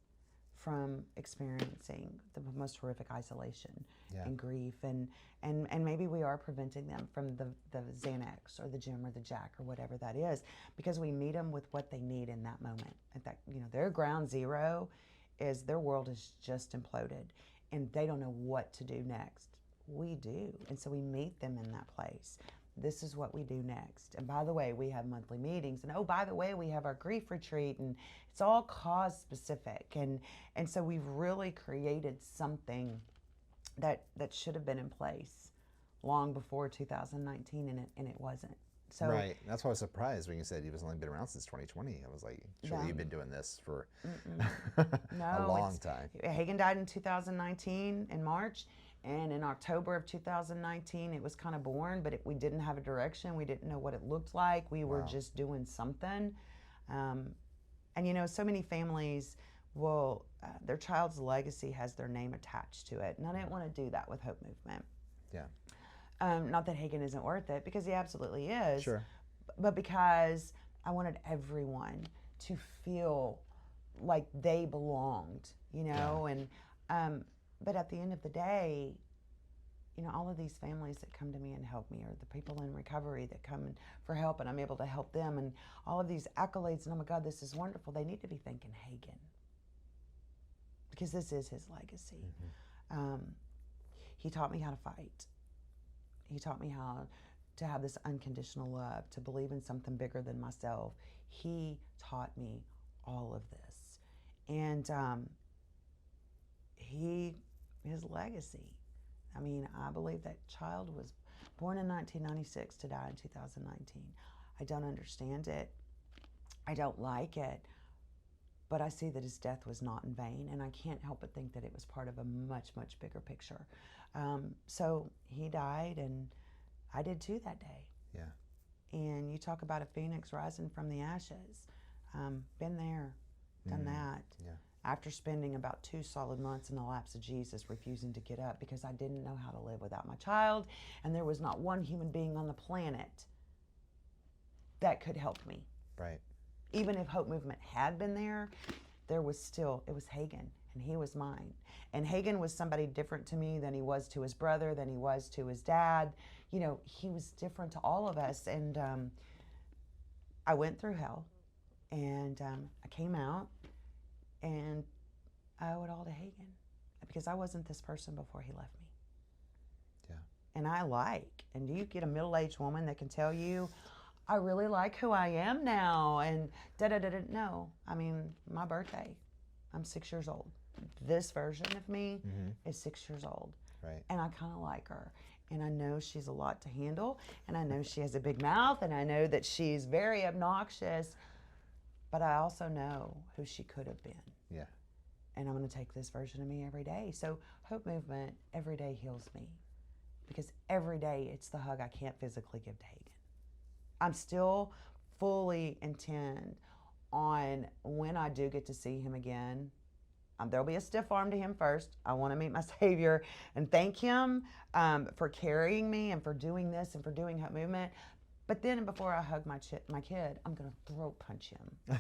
from experiencing the most horrific isolation and grief and maybe we are preventing them from the Xanax or the Gym or the Jack or whatever that is because we meet them with what they need in that moment. At that, their ground zero is their world has just imploded and they don't know what to do next. We do, and so we meet them in that place. This is what we do next. And by the way, we have monthly meetings. And oh, by the way, we have our grief retreat. And it's all cause specific. And so we've really created something that should have been in place long before 2019, and it wasn't. So right. That's why I was surprised when you said you've only been around since 2020. I was like, surely you've been doing this for a long time. Hagen died in 2019 in March. And in October of 2019, it was kind of born, but we didn't have a direction. We didn't know what it looked like. We were just doing something. And so many families will, their child's legacy has their name attached to it. And I didn't want to do that with Hope Movement. Yeah. Not that Hagen isn't worth it, because he absolutely is. Sure. But because I wanted everyone to feel like they belonged, and but at the end of the day, all of these families that come to me and help me, or the people in recovery that come for help, and I'm able to help them, and all of these accolades, and oh my God, this is wonderful. They need to be thanking Hagen because this is his legacy. He taught me how to fight. He taught me how to have this unconditional love, to believe in something bigger than myself. He taught me all of this, and his legacy. I mean, I believe that child was born in 1996 to die in 2019. I don't understand it. I don't like it. But I see that his death was not in vain, and I can't help but think that it was part of a much, much bigger picture. So he died, and I did too that day. Yeah. And you talk about a phoenix rising from the ashes. Been there, done that. Yeah. After spending about 2 solid months in the laps of Jesus, refusing to get up because I didn't know how to live without my child, and there was not one human being on the planet that could help me. Right. Even if Hope Movement had been there, it was Hagen, and he was mine. And Hagen was somebody different to me than he was to his brother, than he was to his dad. He was different to all of us, and I went through hell, and I came out, and I owe it all to Hagen because I wasn't this person before he left me. Yeah. And you get a middle-aged woman that can tell you, I really like who I am now, and da-da-da-da. No, I mean, my birthday, I'm 6 years old. This version of me is 6 years old. Right. And I kind of like her. And I know she's a lot to handle, and I know she has a big mouth, and I know that she's very obnoxious, but I also know who she could have been. Yeah. And I'm going to take this version of me every day. So Hope Movement every day heals me because every day it's the hug I can't physically give to Hagen. I'm still fully intent on when I do get to see him again. There'll be a stiff arm to him first. I want to meet my Savior and thank him for carrying me and for doing this and for doing Hope Movement. But then before I hug my kid, I'm going to throat punch him.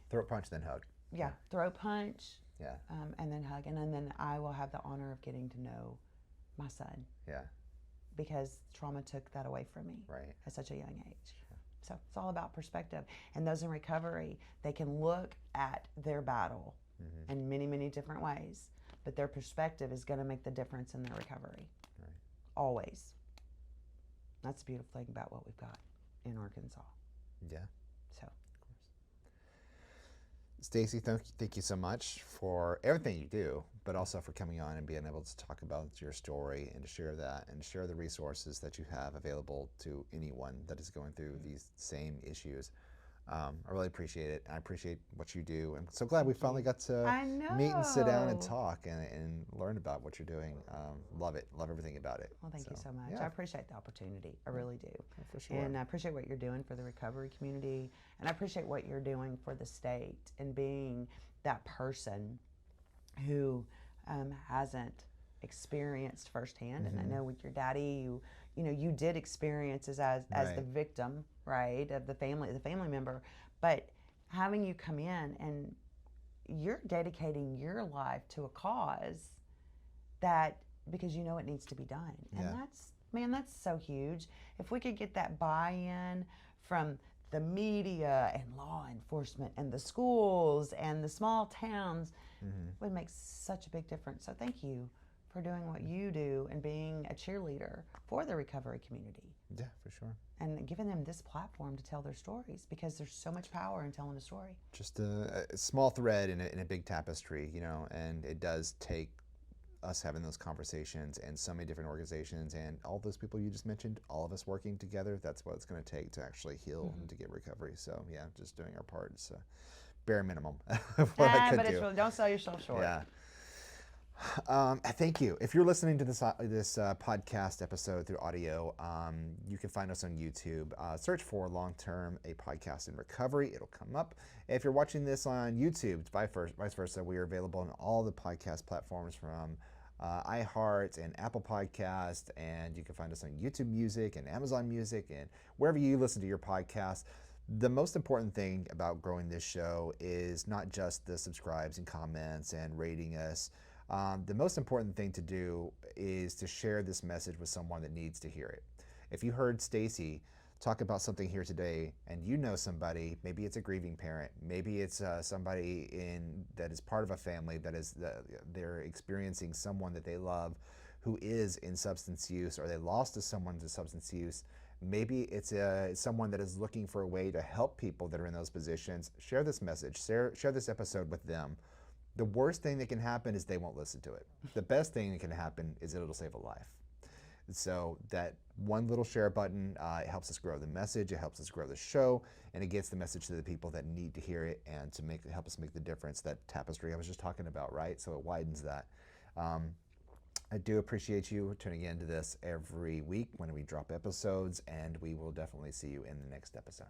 Throat punch, then hug. Yeah, throat punch. Yeah. And then hug. And then I will have the honor of getting to know my son. Yeah. Because trauma took that away from me at such a young age. Yeah. So it's all about perspective. And those in recovery, they can look at their battle in many, many different ways. but their perspective is going to make the difference in their recovery. Right. Always. That's the beautiful thing about what we've got in Arkansas. Yeah. So, Staci, thank you so much for everything you do, but also for coming on and being able to talk about your story and to share that and share the resources that you have available to anyone that is going through these same issues. I really appreciate it. I appreciate what you do. I'm so glad we finally got to meet and sit down and talk and learn about what you're doing. Love it. Love everything about it. Well, thank you so much. Yeah. I appreciate the opportunity. I really do. Oh, for sure. And I appreciate what you're doing for the recovery community. And I appreciate what you're doing for the state and being that person who hasn't experienced firsthand. And I know with your daddy, you did experience as the victim, right, of the family member. But having you come in and you're dedicating your life to a cause that, because you know it needs to be done. And that's so huge. If we could get that buy-in from the media and law enforcement and the schools and the small towns, it would make such a big difference. So thank you for doing what you do and being a cheerleader for the recovery community. Yeah, for sure. And giving them this platform to tell their stories, because there's so much power in telling a story. Just a small thread in a big tapestry, and it does take us having those conversations and so many different organizations and all those people you just mentioned, all of us working together. That's what it's going to take to actually heal and to get recovery. So yeah, just doing our part is bare minimum of what I could but do. it's really, don't sell yourself short. Yeah. Thank you. If you're listening to this podcast episode through audio, you can find us on YouTube. Search for Longterm, a podcast in recovery. It'll come up. If you're watching this on YouTube, vice versa, we are available on all the podcast platforms from iHeart and Apple Podcast, and you can find us on YouTube Music and Amazon Music and wherever you listen to your podcast. The most important thing about growing this show is not just the subscribes and comments and rating us. The most important thing to do is to share this message with someone that needs to hear it. If you heard Staci talk about something here today and you know somebody, maybe it's a grieving parent, maybe it's somebody that is part of a family that they're experiencing someone that they love who is in substance use, or they lost someone to substance use. Maybe it's someone that is looking for a way to help people that are in those positions. Share this message, share this episode with them. The worst thing that can happen is they won't listen to it. The best thing that can happen is it'll save a life. So that one little share button, it helps us grow the message, it helps us grow the show, and it gets the message to the people that need to hear it and to help us make the difference, that tapestry I was just talking about, right? So it widens that. I do appreciate you tuning into this every week when we drop episodes, and we will definitely see you in the next episode.